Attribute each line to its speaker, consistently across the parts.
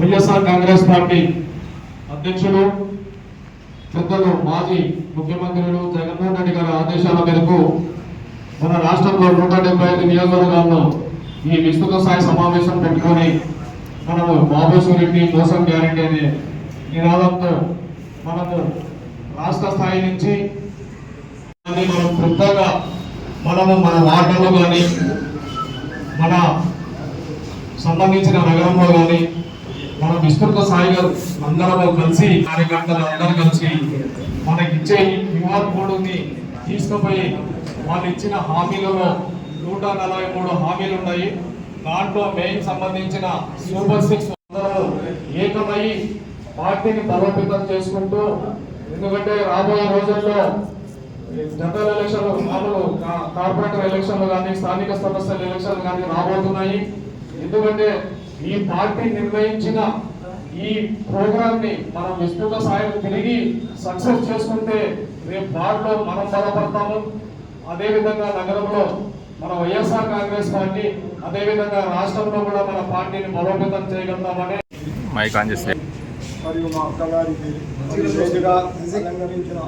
Speaker 1: YSR Congress party అధ్యక్షులు పెద్దలు మాజీ ముఖ్యమంత్రులు జగన్మోహన్ రెడ్డి గారి ఆదేశాల మేరకు మన రాష్ట్రంలో 175 నియోజకవర్గాల్లో ఈ విస్తృత స్థాయి సమావేశం పెట్టుకొని మనము బాబు సూరెడ్డి మోసం గ్యారెంటీ అనే నినాదంతో మనము రాష్ట్ర స్థాయి నుంచి మనం క్లుప్తంగా మనము మన వార్డులో కానీ మన సంబంధించిన నగరంలో కానీ మన విస్తృత స్థాయిగా అందరూ కలిసి కార్యకర్తలు అందరూ కలిసి మనకిచ్చే క్యూఆర్ కోడ్ని తీసుకుపోయి వాళ్ళు ఇచ్చిన హామీలలో 143 హామీలు ఉన్నాయి. దాంట్లో మెయిన్ సంబంధించిన సూపర్ 6 అందరూ ఏకమై పార్టీని బలోపేతం చేసుకుంటూ, ఎందుకంటే రాబోయే రోజుల్లో జనరల్ ఎలక్షన్లు, మామూలు కార్పొరేటర్ ఎలక్షన్లు కానీ స్థానిక సంస్థల ఎలక్షన్లు కానీ రాబోతున్నాయి. ఎందుకంటే ఈ పార్టీ నిర్ణయించిన ఈ ప్రోగ్రామ్ ని మనం విస్తృత స్థాయిలో తిరిగి సక్సెస్ చేసుకుంటే రేపు వార్డులో మనం బలపడతాము. అదేవిధంగా నగరంలో మన వైఎస్ఆర్ కాంగ్రెస్ పార్టీ, అదేవిధంగా రాష్ట్రంలో కూడా మన పార్టీని బలోపేతం చేయగలుగుతామని
Speaker 2: మరియు మా అక్కగారికి అలంకరించిన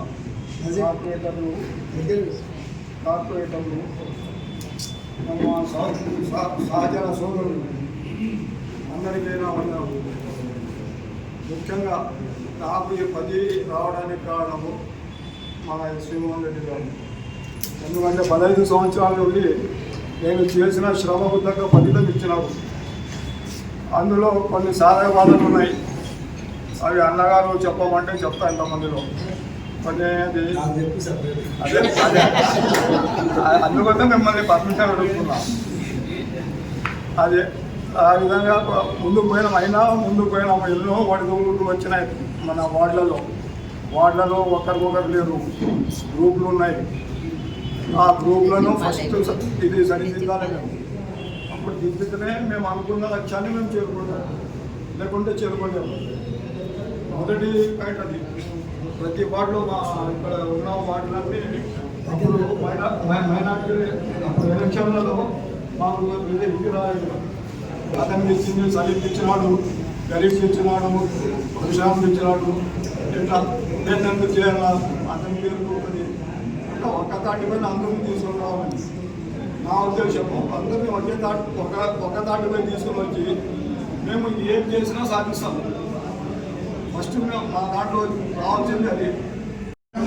Speaker 2: కార్పొరేటర్లు మా సహచర సోదరులు అందరికైనా వందనం. ముఖ్యంగా నాకు ఈ పది రావడానికి కారణము మన శ్రీమోహన్ రెడ్డి గారు. ఎందుకంటే 15 సంవత్సరాల నుండి నేను చేసిన శ్రమకు తగ్గ ఫలితం ఇచ్చినారు. అందులో కొన్ని సాధకబాధలు ఉన్నాయి, అవి అన్నగారు చెప్పమంటే చెప్తా ఇంతమందిలో కొన్ని. అదే అందుకోసం మిమ్మల్ని పర్మిషన్ అడుగుతున్నా. అదే ఆ విధంగా ముందుకు పోయినాము. ఎన్నో ఒడిదుడుకులు వచ్చినాయి మన వార్డులలో ఒకరికొకరు లేరు, గ్రూపులు ఉన్నాయి. ఆ గ్రూపులను ఫస్ట్ ఇది సరిదిద్దాలి మేము. అప్పుడు దిద్దుతూనే మేము అనుకున్న లక్ష్యాన్ని మేము చేరుకుంటాం, లేకుంటే చేరుకోలేము. మొదటి పాయింట్ అది. ప్రతి వార్డులో మా ఇక్కడ ఉన్న వార్డులన్నీ అప్పుడు మైనార్టీ ఎలక్షన్లలో మాకు ఇది రాలేదు. అతనికి ఇచ్చింది సలీం ఇచ్చినాడు, గరీబ్ ఇచ్చినాడు, ప్రశాంత్ ఇచ్చినాడు. ఇట్లా నేను చేయాలా అతని పేరు ఒకటి అంటే ఒక్క తాటిపైన అందరినీ తీసుకొని రావాలని నా ఉద్దేశం. అందరినీ ఒక్క తాటిపై తీసుకొని వచ్చి మేము ఏం చేసినా సాధిస్తాము. ఫస్ట్ మేము మా దాంట్లో రావాల్సింది అది.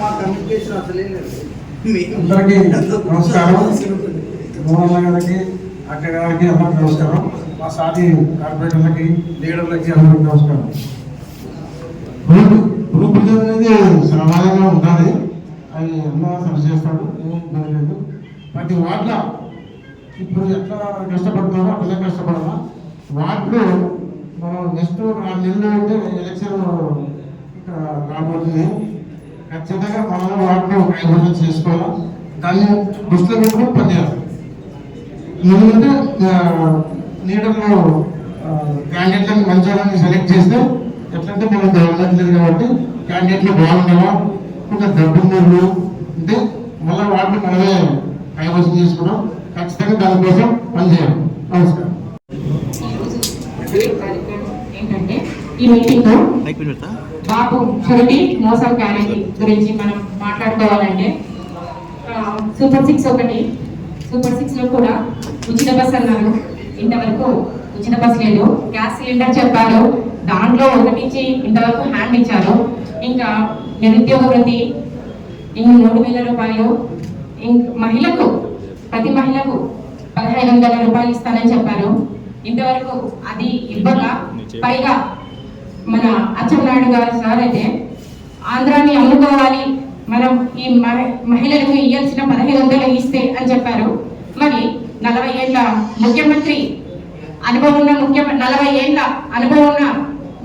Speaker 2: మా కమ్యూనికేషన్ అసలే
Speaker 3: అందరికీ నమస్కారం. మోహన్ గారికి, అక్క గారికి అందరికీ నమస్కారం. మా సాటి కార్పొరేటర్లకి, లీడర్లకి అందరికీ నమస్కారం. గ్రూప్ అనేది సమానంగా ఉండాలి, అది అన్న సరి చేస్తాడు, ఏం ఇబ్బంది లేదు. ప్రతి వార్డుల ఇప్పుడు ఎట్లా కష్టపడుతున్నారో అట్లా కష్టపడాలా. వార్డులో మనం నెక్స్ట్ 4 నెలలు అంటే ఎలక్షన్ రాబోతుంది. ఖచ్చితంగా మనం వార్డులో కైవసం చేసుకోవాలా, దాన్ని దృష్టిలో పెట్టుకుని పనిచేయాలి. ఎందుకంటే లీడర్లు క్యాండిడేట్లను మంచి వాళ్ళని సెలెక్ట్ చేస్తే ఎట్లంటే మనం గవర్నమెంట్ కాబట్టి క్యాండిడేట్లు బాగుండవా, కొంచెం డబ్బున్నారు అంటే మళ్ళీ వాటిని మనమే కైవసం చేసుకోవడం, ఖచ్చితంగా దానికోసం పనిచేయాలి. నమస్కారం.
Speaker 4: ఏంటంటే ఈ మీటింగ్ బాబు షూరిటీ మోసం గ్యారెంటీ గురించి మనం మాట్లాడుకోవాలంటే సూపర్ 6 లో కూడా ఉచిత బస్ అన్నారు. ఇంతవరకు ఉచిత బస్ లేదు. గ్యాస్ సిలిండర్ చెప్పారు, దాంట్లో ఒకటి ఇచ్చి ఇంతవరకు హ్యాండ్ ఇచ్చారు. ఇంకా నిరుద్యోగ వృత్తి 3,000 రూపాయలు, మహిళకు ప్రతి మహిళకు 1,500 రూపాయలు ఇస్తానని చెప్పారు. ఇంతవరకు అది ఇవ్వక పైగా మన అచ్చెన్నాయుడు గారు సార్ అయితే ఆంధ్రాన్ని అమ్ముకోవాలి, మనం ఈ మహిళలకు ఇవ్వాల్సిన 1,500 ఇస్తే అని చెప్పారు. మరి 40 ఏళ్ళ ముఖ్యమంత్రి అనుభవం ఉన్న 40 ఏళ్ళ అనుభవం ఉన్న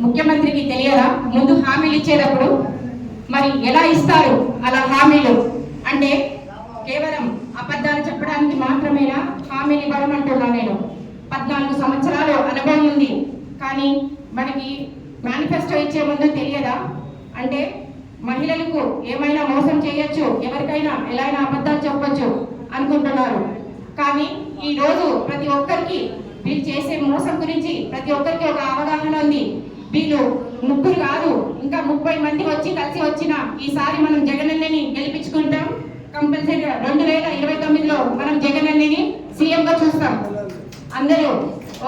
Speaker 4: ముఖ్యమంత్రికి తెలియదా? ముందు హామీలు ఇచ్చేటప్పుడు మరి ఎలా ఇస్తారు అలా హామీలు? అంటే కేవలం అబద్ధాలు చెప్పడానికి మాత్రమేనా హామీలు ఇవ్వడం అంటున్నా నేను. 14 సంవత్సరాలు అనుభవం ఉంది, కానీ మనకి మేనిఫెస్టో ఇచ్చే ముందు తెలియదా? అంటే మహిళలకు ఏమైనా మోసం చేయొచ్చు, ఎవరికైనా ఎలా అయినా అబద్ధాలు చెప్పొచ్చు అనుకుంటున్నారు. కానీ ఈ రోజు ప్రతి ఒక్కరికి వీళ్ళు చేసే మోసం గురించి ప్రతి ఒక్కరికి ఒక అవగాహన ఉంది. వీళ్ళు ముగ్గురు కాదు, ఇంకా 30 మంది వచ్చి కలిసి వచ్చిన ఈసారి మనం జగనన్నని గెలిపించుకుంటాం. కంపల్సరీగా 2029లో మనం జగనన్నని సీఎం గా చూస్తాం. అందరూ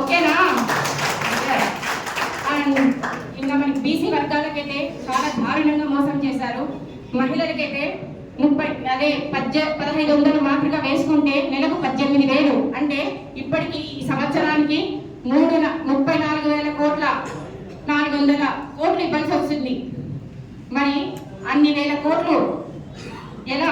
Speaker 4: ఓకేనా? అండ్ ఇంకా మనకి బీసీ వర్గాలకైతే చాలా దారుణంగా మోసం చేశారు. మహిళలకైతే 1500 మాత్రమే వేసుకుంటే నెలకు 18,000. అంటే ఇప్పటికి ఈ సంవత్సరానికి 34,000 కోట్ల 400 కోట్లు ఇవ్వాల్సి వస్తుంది. మరి అన్ని వేల కోట్లు ఎలా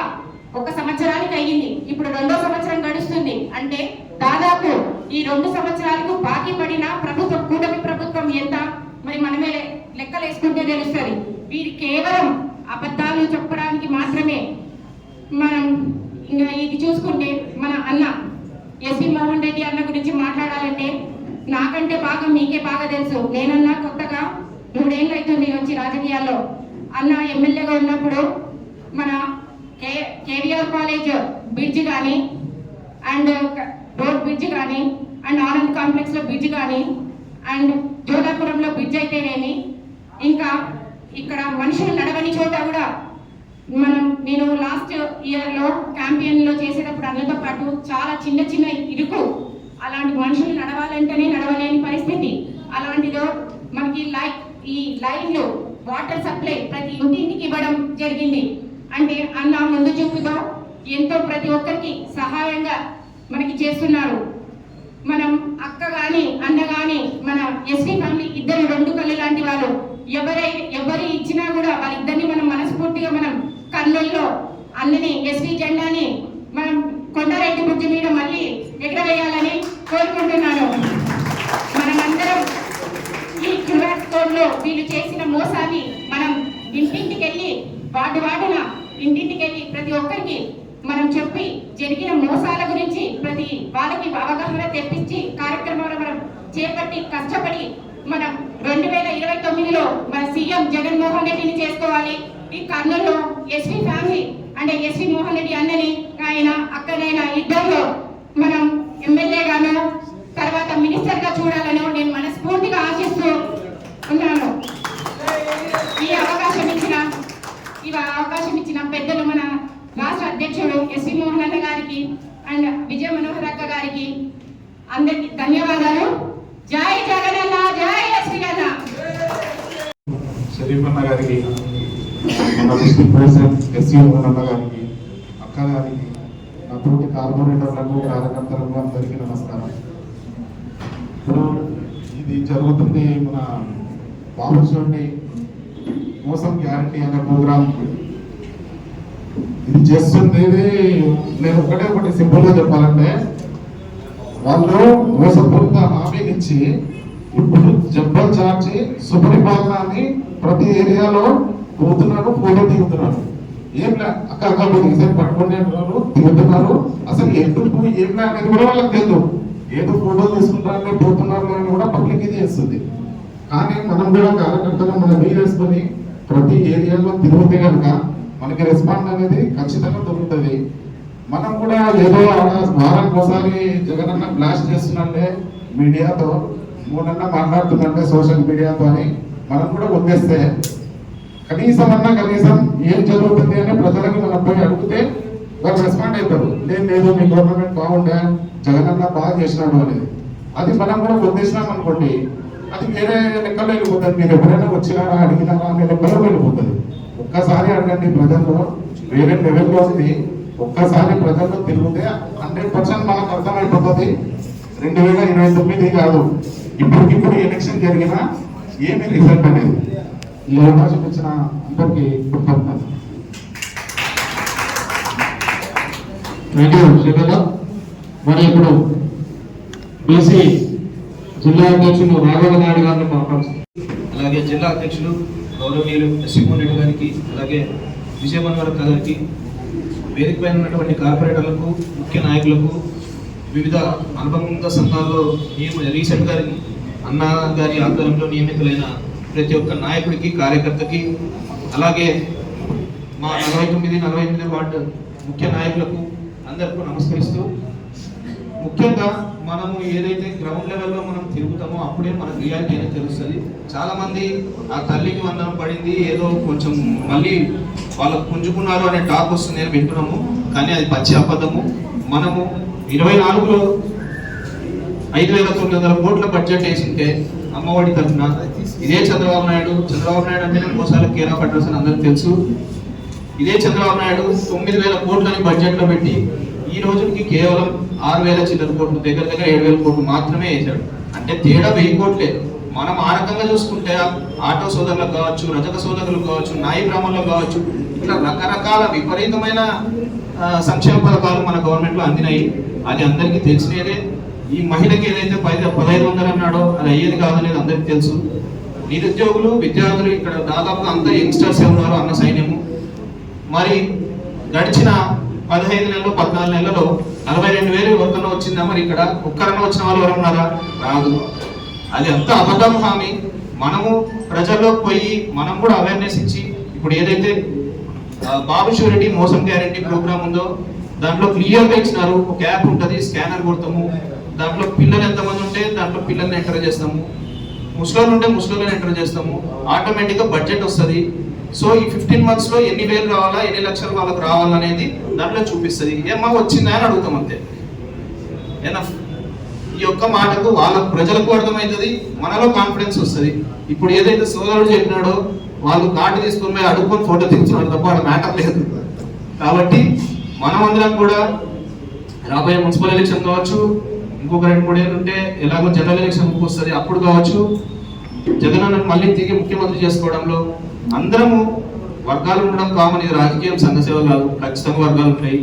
Speaker 4: ఒక సంవత్సరానికి అయ్యింది? ఇప్పుడు 2వ సంవత్సరం గడుస్తుంది. అంటే దాదాపు ఈ 2 సంవత్సరాలకు బాకీ పడిన ప్రభుత్వం, కూటమి ప్రభుత్వం ఎంత మరి మనమే లెక్కలు వేసుకుంటే తెలుస్తుంది. వీరు కేవలం అబద్ధాలు చెప్పడానికి మాత్రమే. మనం ఇంకా ఇది చూసుకుంటే మన అన్న ఎస్వి మోహన్ రెడ్డి అన్న గురించి మాట్లాడాలంటే నాకంటే బాగా మీకే బాగా తెలుసు. నేనన్నా కొత్తగా 3 ఏళ్ళు అవుతుంది వచ్చి రాజకీయాల్లో. అన్న ఎమ్మెల్యేగా ఉన్నప్పుడు మన కేవీఆర్ కాలేజ్ బ్రిడ్జ్ కానీ, అండ్ రోడ్ బ్రిడ్జ్ కానీ, అండ్ ఆనంద్ కాంప్లెక్స్ లో బ్రిడ్జ్ కానీ, అండ్ జోలాపురంలో బ్రిడ్జ్ అయితేనేమి, ఇంకా ఇక్కడ మనుషులు నడవని చోట కూడా నేను లాస్ట్ ఇయర్ లో క్యాంపెయిన్ లో చేసేటప్పుడు అన్నతో పాటు చాలా చిన్న చిన్న ఇరుకు, అలాంటి మనుషులు నడవాలంటేనే నడవలేని పరిస్థితి. అలాంటిదో మనకి ఈ లైన్లు వాటర్ సప్లై ప్రతి ఇంటింటికి ఇవ్వడం జరిగింది. అంటే అన్న ముందు చూపుగా ఎంతో ప్రతి ఒక్కరికి సహాయంగా మనకి చేస్తున్నారు. మనం అక్క గాని అన్న గాని మన ఎస్వి ఫ్యామిలీ ఇద్దరు 2 కళ్ళు లాంటి వాళ్ళు. ఎవరి ఇచ్చినా కూడా వాళ్ళిద్దరిని మనం మనస్ఫూర్తిగా మనం కర్నూలులో అన్నని ఎస్వి జెండాని మనం కొండారెడ్డి బ్రిడ్జి మీద మళ్ళీ ఎగరవేయాలని కోరుకుంటున్నాను. మనమందరం ఈ క్యూఆర్ కోడ్ లో వీళ్ళు చేసిన మోసాన్ని మనం ఇంటింటికి వెళ్ళి వార్డున ఇంటింటికి వెళ్ళి ప్రతి ఒక్కరికి మనం చెప్పి జరిగిన మోసాల గురించి ప్రతి వాళ్ళకి అవగాహన తెప్పించి కార్యక్రమాలు మనం చేపట్టి కష్టపడి మనం 2029లో మన సీఎం జగన్మోహన్ రెడ్డిని చేసుకోవాలి. ఈ కర్నూలులో ఎస్వి ఫ్యామిలీ అంటే ఎస్వి మోహన్ రెడ్డి అన్నని ఆయన అక్కనైనా ఇద్దరు మనం ఎమ్మెల్యే గాను తర్వాత మినిస్టర్ గా చూడాలని నేను మనస్ఫూర్తిగా ఆశిస్తూ ఉన్నాను. ఈ అవకాశం ఇచ్చిన పెద్దలు మన రాష్ట్ర అధ్యక్షుడు ఎస్వి మోహన్ అన్న గారికి అండ్ విజయ మనోహర్ అక్క గారికి అందరికి ధన్యవాదాలు. జై జగనన్న, జై ఎస్వి అన్న.
Speaker 3: షరీఫ్ అన్న గారికి, మన డిస్ట్రిక్ట్ ప్రెసిడెంట్ ఎస్వి మోహన్ అన్న గారికి, అక్క గారికి, నా తోటి కార్పొరేటర్లకు, కార్యకర్తలకు అందరికీ నమస్కారం. ఇప్పుడు ఇది జరుగుతుంది మన బాబుశ్వరుని మోసం గ్యారంటీ అనే ప్రోగ్రామ్. ఇది చేస్తుంది నేను ఒకటి సింపుల్ గా చెప్పాలంటే, వాళ్ళు మోసపూరిత హామీలు ఇచ్చి ఇప్పుడు జబ్బలు చార్చి సుపరిపాలనని ప్రతి ఏరియాలో పోతున్నారు, ఫోటో దిగుతున్నారు. ఏం లే అక్కడ పట్టుకునే దిగుతున్నారు. అసలు ఎందుకు ఏం లే అనేది కూడా వాళ్ళకి తెలియదు. ఏదో ఫోటో తీసుకుంటారని పోతున్నారు అని కూడా పబ్లిక్ ఇది చేస్తుంది. కానీ మనం కూడా కార్యకర్తలు మనం వేసుకొని ప్రతి ఏరియాలో తిరిగితే కనుక మనకి రెస్పాండ్ అనేది ఖచ్చితంగా దొరుకుతుంది. మనం కూడా ఏదో వారానికి ఒకసారి జగనన్న బ్లాస్ట్ చేస్తున్నట్టే మీడియాతో, మూడన్నా మాట్లాడుతున్నట్టే సోషల్ మీడియాతో అని మనం కూడా వదిలేస్తే కనీసం ఏం జరుగుతుంది అని ప్రజలకి మనం పోయి అడిగితే వాళ్ళు రెస్పాండ్ అవుతారు. లేదు మీ గవర్నమెంట్ బాగుండే, జగనన్న బాగా చేసినాడు అనేది. అది మనం కూడా వదిలేసినాం అనుకోండి, అది వేరే లెక్కలో వెళ్ళిపోతుంది. మీరు ఎవరైనా వచ్చినారా అడిగినారా అనే లెక్కలో వెళ్ళిపోతుంది. ఒక్కసారి అడగండి, ప్రజల్లో వేరే లెవెల్లో ఉంది. ఒక్కసారి ప్రజల్లో తిరిగితే 100% మనకు అర్థమైపోతుంది. 2029 కాదు, ఇప్పుడు ఎలక్షన్ జరిగినా ఏమి రిజల్ట్ అనేది. ఈ అవకాశం ఇచ్చిన అందరికీ కృతజ్ఞతలు.
Speaker 1: మరి ఇప్పుడు బీసీ జిల్లా అధ్యక్షులు రాఘవ నాయుడు గారిని మాట్లాడుతున్నారు.
Speaker 5: అలాగే జిల్లా అధ్యక్షులు గౌరవనీయులు సింహన్ రెడ్డి గారికి, అలాగే విజయమన్వరక్క గారికి, వేదిక పైన ఉన్నటువంటి కార్పొరేటర్లకు, ముఖ్య నాయకులకు, వివిధ అనుబంధ సంఘాల్లో రీసెంట్ గారి అన్న గారి ఆధ్వర్యంలో నియమితులైన ప్రతి ఒక్క నాయకుడికి, కార్యకర్తకి, అలాగే మా 49 వార్డు ముఖ్య నాయకులకు అందరికీ నమస్కరిస్తూ, ముఖ్యంగా మనము ఏదైతే గ్రౌండ్ లెవెల్లో మనం తిరుగుతామో అప్పుడే మనకు రియాలిటీ అనేది తెలుస్తుంది. చాలామంది ఆ తల్లికి వందనం పడింది, ఏదో కొంచెం మళ్ళీ వాళ్ళకు పుంజుకున్నారు అనే టాక్ వస్తుంది అని వింటున్నాము, కానీ అది పచ్చి అబద్ధము. మనము 24లో 5,900 కోట్ల బడ్జెట్ వేసింటే అమ్మఒడి తరఫున ఇదే చంద్రబాబు నాయుడు అంటే మోసాల కేర్ ఆఫ్ అడ్రస్ అని అందరికీ తెలుసు. ఇదే చంద్రబాబు నాయుడు 9,000 కోట్లని బడ్జెట్లో పెట్టి ఈ రోజుకి కేవలం 6,000 చిల్లర కోట్లు, దగ్గర 7,000 కోట్లు మాత్రమే వేశాడు. అంటే తేడా 1000 కోట్లే. మనం ఆ రకంగా చూసుకుంటే ఆటో సోదరులకు కావచ్చు, రజక సోదరులకు కావచ్చు, నాయి బ్రాహ్మణులకు కావచ్చు, ఇట్లా రకరకాల విపరీతమైన సంక్షేమ పథకాలు మన గవర్నమెంట్లో అందినాయి. అది అందరికీ తెలిసినదే. ఈ మహిళకి ఏదైతే 1,500 అన్నాడో అది అయ్యేది కాదనేది అందరికీ తెలుసు. నిరుద్యోగులు, విద్యార్థులు ఇక్కడ దాదాపుగా అంతా యంగ్స్టర్సే ఉన్నారు అన్న సైన్యము. మరి గడిచిన 15 నెలలు 14 నెలలలో 42,000 ఎవరికన్నా వచ్చిందా? మరి ఇక్కడ ఒక్కరన్నా వచ్చిన వాళ్ళు ఎవరు ఉన్నారా? రాదు. అది అంత అబద్ధం హామీ. మనము ప్రజల్లోకి పోయి మనం కూడా అవేర్నెస్ ఇచ్చి, ఇప్పుడు ఏదైతే బాబు షూరిటీ మోసం గ్యారంటీ ప్రోగ్రామ్ ఉందో దాంట్లో క్లియర్గా ఇచ్చినారు. ఒక యాప్ ఉంటుంది, స్కానర్ కొడతాము, దాంట్లో పిల్లలు ఎంతమంది ఉంటే దాంట్లో పిల్లల్ని ఎంటర్ చేస్తాము, ముసలోళ్ళు ఉంటే ముసలోళ్ళని ఎంటర్ చేస్తాము, ఆటోమేటిక్గా బడ్జెట్ వస్తుంది. సో ఈ 15 months లో ఎన్ని వేలు రావాలా, ఎన్ని లక్షలు వాళ్ళకి రావాలనేది దాంట్లో చూపిస్తుంది. ఏమా వచ్చిందా అని అడుగుతాం అంతే. ఎనఫ్. ఈ ఒక్క మాటకు వాళ్ళ ప్రజలకు అర్థమవుతుంది, మనలో కాన్ఫిడెన్స్ వస్తుంది. ఇప్పుడు ఏదైతే సోదరుడు చెప్పినాడో వాళ్ళు కార్డు తీసుకుని పోయి అడుక్కొని ఫోటో తీస్తున్నారు తప్ప వాడు మ్యాటర్ లేదు. కాబట్టి మనమందరం కూడా రాబోయే మున్సిపల్ ఎలక్షన్ కావచ్చు, ఇంకొక 2-3 ఏళ్ళు ఉంటే ఎలాగో జనరల్ ఎలక్షన్ వస్తుంది, అప్పుడు కావచ్చు జగన్ మళ్ళీ తిరిగి ముఖ్యమంత్రి చేసుకోవడంలో అందరము వర్గాలు ఉండడం కామన్. ఇది రాజకీయం, సంఘ సేవ కాదు, ఖచ్చితంగా వర్గాలు ఉంటాయి.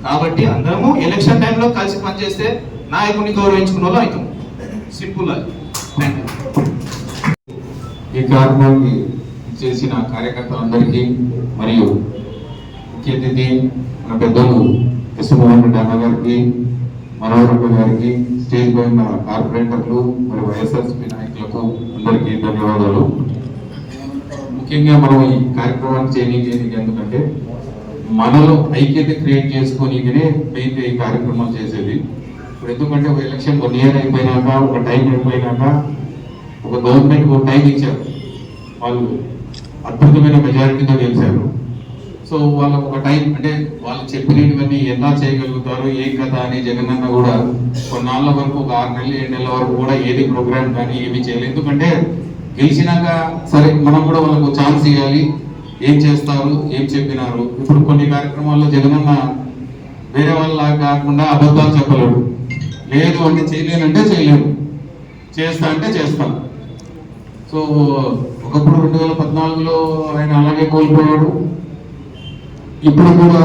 Speaker 5: కాబట్టి అందరము ఎలక్షన్ టైంలో కలిసి పనిచేస్తే నాయకుడిని గౌరవించుకున్న వాళ్ళు అవుతాం. సింపుల్ అది.
Speaker 6: ఈ కార్యక్రమాన్ని చేసిన కార్యకర్తలందరికీ మరియు ముఖ్య అతిథి మన పెద్దలు కృష్ణమోహన్ రెడ్డి అన్న గారికి, మనోహరమ్మ గారికి, స్టేజ్ పై ఉన్న కార్పొరేటర్లు మరియు వైఎస్ఆర్సీపీ నాయకులకు అందరికీ ధన్యవాదాలు. ముఖ్యంగా మనం ఈ కార్యక్రమాన్ని చేయడానికి ఎందుకంటే మనలో ఐక్యత క్రియేట్ చేసుకోనికనే మెయిన్ ఈ కార్యక్రమాలు చేసేది. ఇప్పుడు ఎందుకంటే ఒక ఎలక్షన్ 1 year అయిపోయినాక, ఒక టైం అయిపోయినాక ఒక గవర్నమెంట్ ఒక టైం ఇచ్చారు, వాళ్ళు అద్భుతమైన మెజారిటీతో గెలిచారు. సో వాళ్ళకు ఒక టైం అంటే వాళ్ళు చెప్పినవన్నీ ఎలా చేయగలుగుతారు, ఏం కదా అని జగనన్న కూడా కొన్నాళ్ళ వరకు ఒక 6 నెలలు 7 నెలల వరకు కూడా ఏది ప్రోగ్రామ్ కానీ ఏమి చేయలేదు. ఎందుకంటే గెలిచినాక సరే మనం కూడా వాళ్ళకు ఛాన్స్ ఇవ్వాలి, ఏం చేస్తారు, ఏం చెప్పినారు. ఇప్పుడు కొన్ని కార్యక్రమాల్లో జగనన్న వేరే వాళ్ళ కాకుండా అబద్ధాలు చెప్పలేడు. లేదు అంటే చేయలేనంటే చేయలేడు, చేస్తా అంటే చేస్తాను. సో ఒకప్పుడు 2014లో ఆయన అలాగే కోల్పోయాడు. ఇప్పుడు కూడా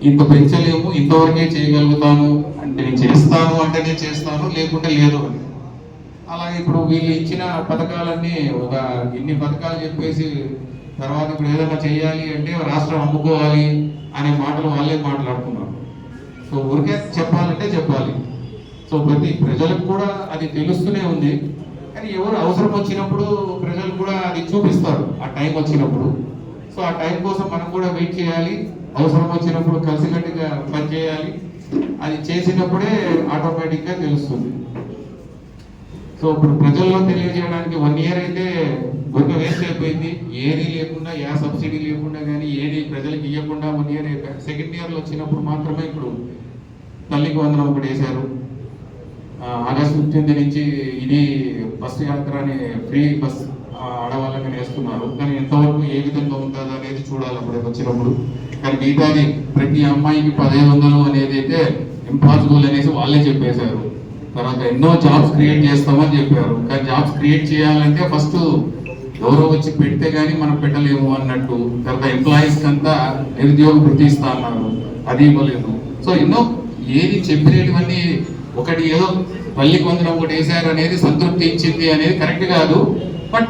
Speaker 6: ఇంత పెంచలేము, ఇంతవరకే చేయగలుగుతాను అంటే నేను చేస్తాను అంటేనే చేస్తాను, లేకుంటే లేదు అని. అలాగే ఇప్పుడు వీళ్ళు ఇచ్చిన పథకాలన్నీ ఒక ఇన్ని పథకాలు చెప్పేసి తర్వాత ఇప్పుడు ఏదైనా చేయాలి అంటే రాష్ట్రం అమ్ముకోవాలి అనే మాటలు వాళ్ళే మాట్లాడుతున్నారు. సో ఊరికే చెప్పాలంటే చెప్పాలి. సో ప్రతి ప్రజలకు కూడా అది తెలుస్తూనే ఉంది. కానీ ఎవరు అవసరం వచ్చినప్పుడు ప్రజలు కూడా అది చూపిస్తారు ఆ టైం వచ్చినప్పుడు. సో ఆ టైం కోసం మనం కూడా వెయిట్ చేయాలి, అవసరం వచ్చినప్పుడు కలిసికట్టుగా పనిచేయాలి. అది చేసినప్పుడే ఆటోమేటిక్గా తెలుస్తుంది. సో ఇప్పుడు ప్రజల్లో తెలియజేయడానికి 1 year అయితే ఒక వేస్ట్ అయిపోయింది. ఏది లేకుండా, ఏ సబ్సిడీ లేకుండా కానీ ఏది ప్రజలకు ఇవ్వకుండా 1 year అయిపోయింది. 2nd yearలో వచ్చినప్పుడు మాత్రమే ఇప్పుడు తల్లికి వందనం ఒకటి వేశారు. ఆగస్టు 15 నుంచి ఇది బస్సు యాత్ర అని ఫ్రీ బస్ ఆడవాళ్ళకని వేస్తున్నారు. కానీ ఎంతవరకు ఏ విధంగా ఉంటుందో అనేది చూడాలి అప్పుడు వచ్చినప్పుడు. కానీ మిగతాది ప్రతి అమ్మాయికి 1,500 అనేది అయితే ఇంపాసిబుల్ అనేసి వాళ్ళే చెప్పేశారు. తర్వాత ఎన్నో జాబ్స్ క్రియేట్ చేస్తామని చెప్పారు. కానీ జాబ్స్ క్రియేట్ చేయాలంటే ఫస్ట్ ఎవరో వచ్చి పెడితే కానీ మనం పెట్టలేము అన్నట్టు. తర్వాత ఎంప్లాయీస్కి అంతా నిరుద్యోగ వృత్తి ఇస్తా అన్నారు, అది ఇవ్వలేదు. సో ఎన్నో ఏది చెప్పినవన్నీ ఒకటి ఏదో తల్లికి వందనం ఒకటి వేశారు అనేది సంతృప్తి ఇచ్చింది అనేది కరెక్ట్ కాదు. బట్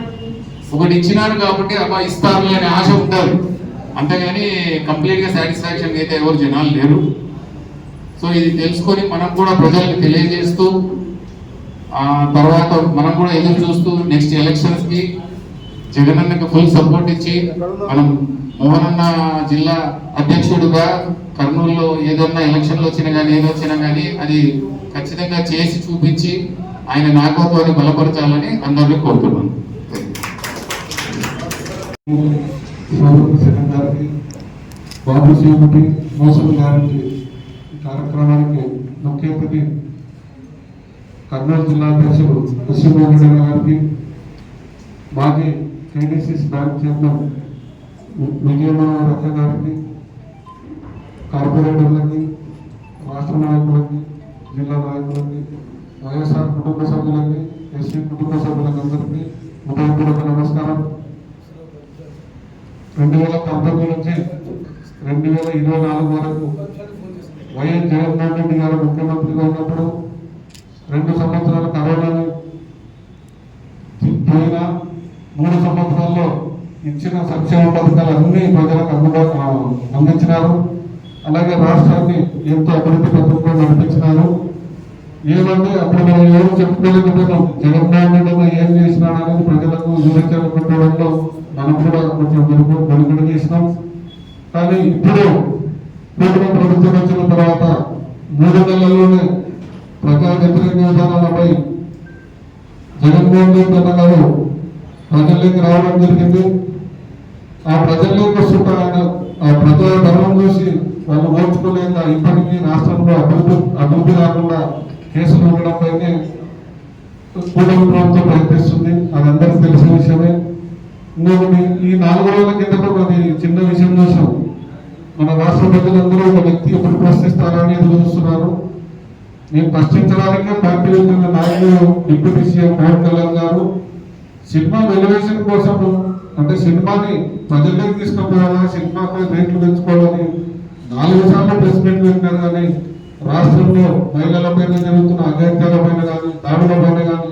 Speaker 6: ఒకటి ఇచ్చినారు కాబట్టి అబ్బా ఇస్తారు అనే ఆశ ఉంటుంది, అంతేగాని కంప్లీట్ గా సాటిస్ఫాక్షన్ అయితే ఎవరు జనాలు లేరు. సో ఇది తెలుసుకొని మనం కూడా ప్రజలకు తెలియజేస్తూ ఆ తర్వాత మనం కూడా ఎదురు చూస్తూ నెక్స్ట్ ఎలక్షన్స్ కి జగనన్నకి ఫుల్ సపోర్ట్ ఇచ్చి మనం మోహనన్న జిల్లా అధ్యక్షుడుగా కర్నూలులో ఏదన్నా ఎలక్షన్లు వచ్చినా కానీ ఏది వచ్చినా కానీ అది ఖచ్చితంగా చేసి చూపించి ఆయన నాయకత్వాన్ని బలపరచాలని అందరినీ కోరుతున్నాను.
Speaker 3: గారికి, బాబు శ్రీమతి మోసం గారికి కార్యక్రమానికి ముఖ్య అతిథి కర్నూలు జిల్లా అధ్యక్షుడు కృష్ణమోహన్ రెడ్డి గారికి, మాజీ కేడీసీసీ బ్యాంక్ చైర్మన్ విజయనారాయణ గారికి, కార్పొరేటర్లకి, రాష్ట్ర నాయకులకి, జిల్లా నాయకులకి, వైఎస్ఆర్ కుటుంబ సభ్యులకి, ఎస్సీ కుటుంబ సభ్యులకి అందరికీ హృదయపూర్వక నమస్కారం. 2019 నుంచి 2024 వరకు వైఎస్ జగన్మోహన్ రెడ్డి గారు ముఖ్యమంత్రిగా ఉన్నప్పుడు 2 సంవత్సరాలు కరోనాని పోయిన 3 సంవత్సరాల్లో ఇచ్చిన సంక్షేమ పథకాలు అన్ని ప్రజలకు అందించినారు. అలాగే రాష్ట్రాన్ని ఎంతో అభివృద్ధి పథకంలో నడిపించినారు. ఏమంటే అప్పుడు మనం ఎవరు చెప్పుకోలేకపోతున్నాం, జగన్మోహన్ రెడ్డి ఏం చేసినాడు అనేది ప్రజలకు వివరించకపోవడంలో మనం కూడా కొంచెం వెనుకడు చేసినాం. కానీ ఇప్పుడు ప్రభుత్వం వచ్చిన తర్వాత 3 నెలల్లోనే ప్రజా వ్యతిరేక విధానాలపై జగన్మోహన్ రెడ్డి అన్న గారు ప్రజల్లోకి రావడం జరిగింది. ఆ ప్రజల్లోకి వస్తుంటే ఆయన ఆ ప్రజా ధర్మం చూసి వాళ్ళు ఓర్చుకోలేక ఇప్పటికీ రాష్ట్రంలో అభివృద్ధి రాకుండా కేసులు ఉండడంపైనే కూటమి ప్రభుత్వం ప్రయత్నిస్తుంది. అది అందరికీ తెలిసిన విషయమే. ఇంకొకటి, ఈ 4 రోజుల కిందట అది చిన్న విషయం చూసాం. మన రాష్ట్ర ప్రజలందరూ ఒక వ్యక్తి ఎప్పుడు ప్రశ్నిస్తారని ఎదురు చూస్తున్నారు. నేను ప్రశ్నించడానికే పార్టీ నాయకులు డిప్యూటీ సీఎం పవన్ కళ్యాణ్ గారు సినిమా వెల్యువేషన్ కోసం, అంటే సినిమాని ప్రజల్లోకి తీసుకుపోవాలని, సినిమాపై రేట్లు పెంచుకోవాలని 4 సార్లు ప్రెస్ మీట్ పెట్టినారు. కానీ రాష్ట్రంలో మహిళలపైన జరుగుతున్న అఘాయిత్యాలపైన కానీ, దాడులపైన కానీ,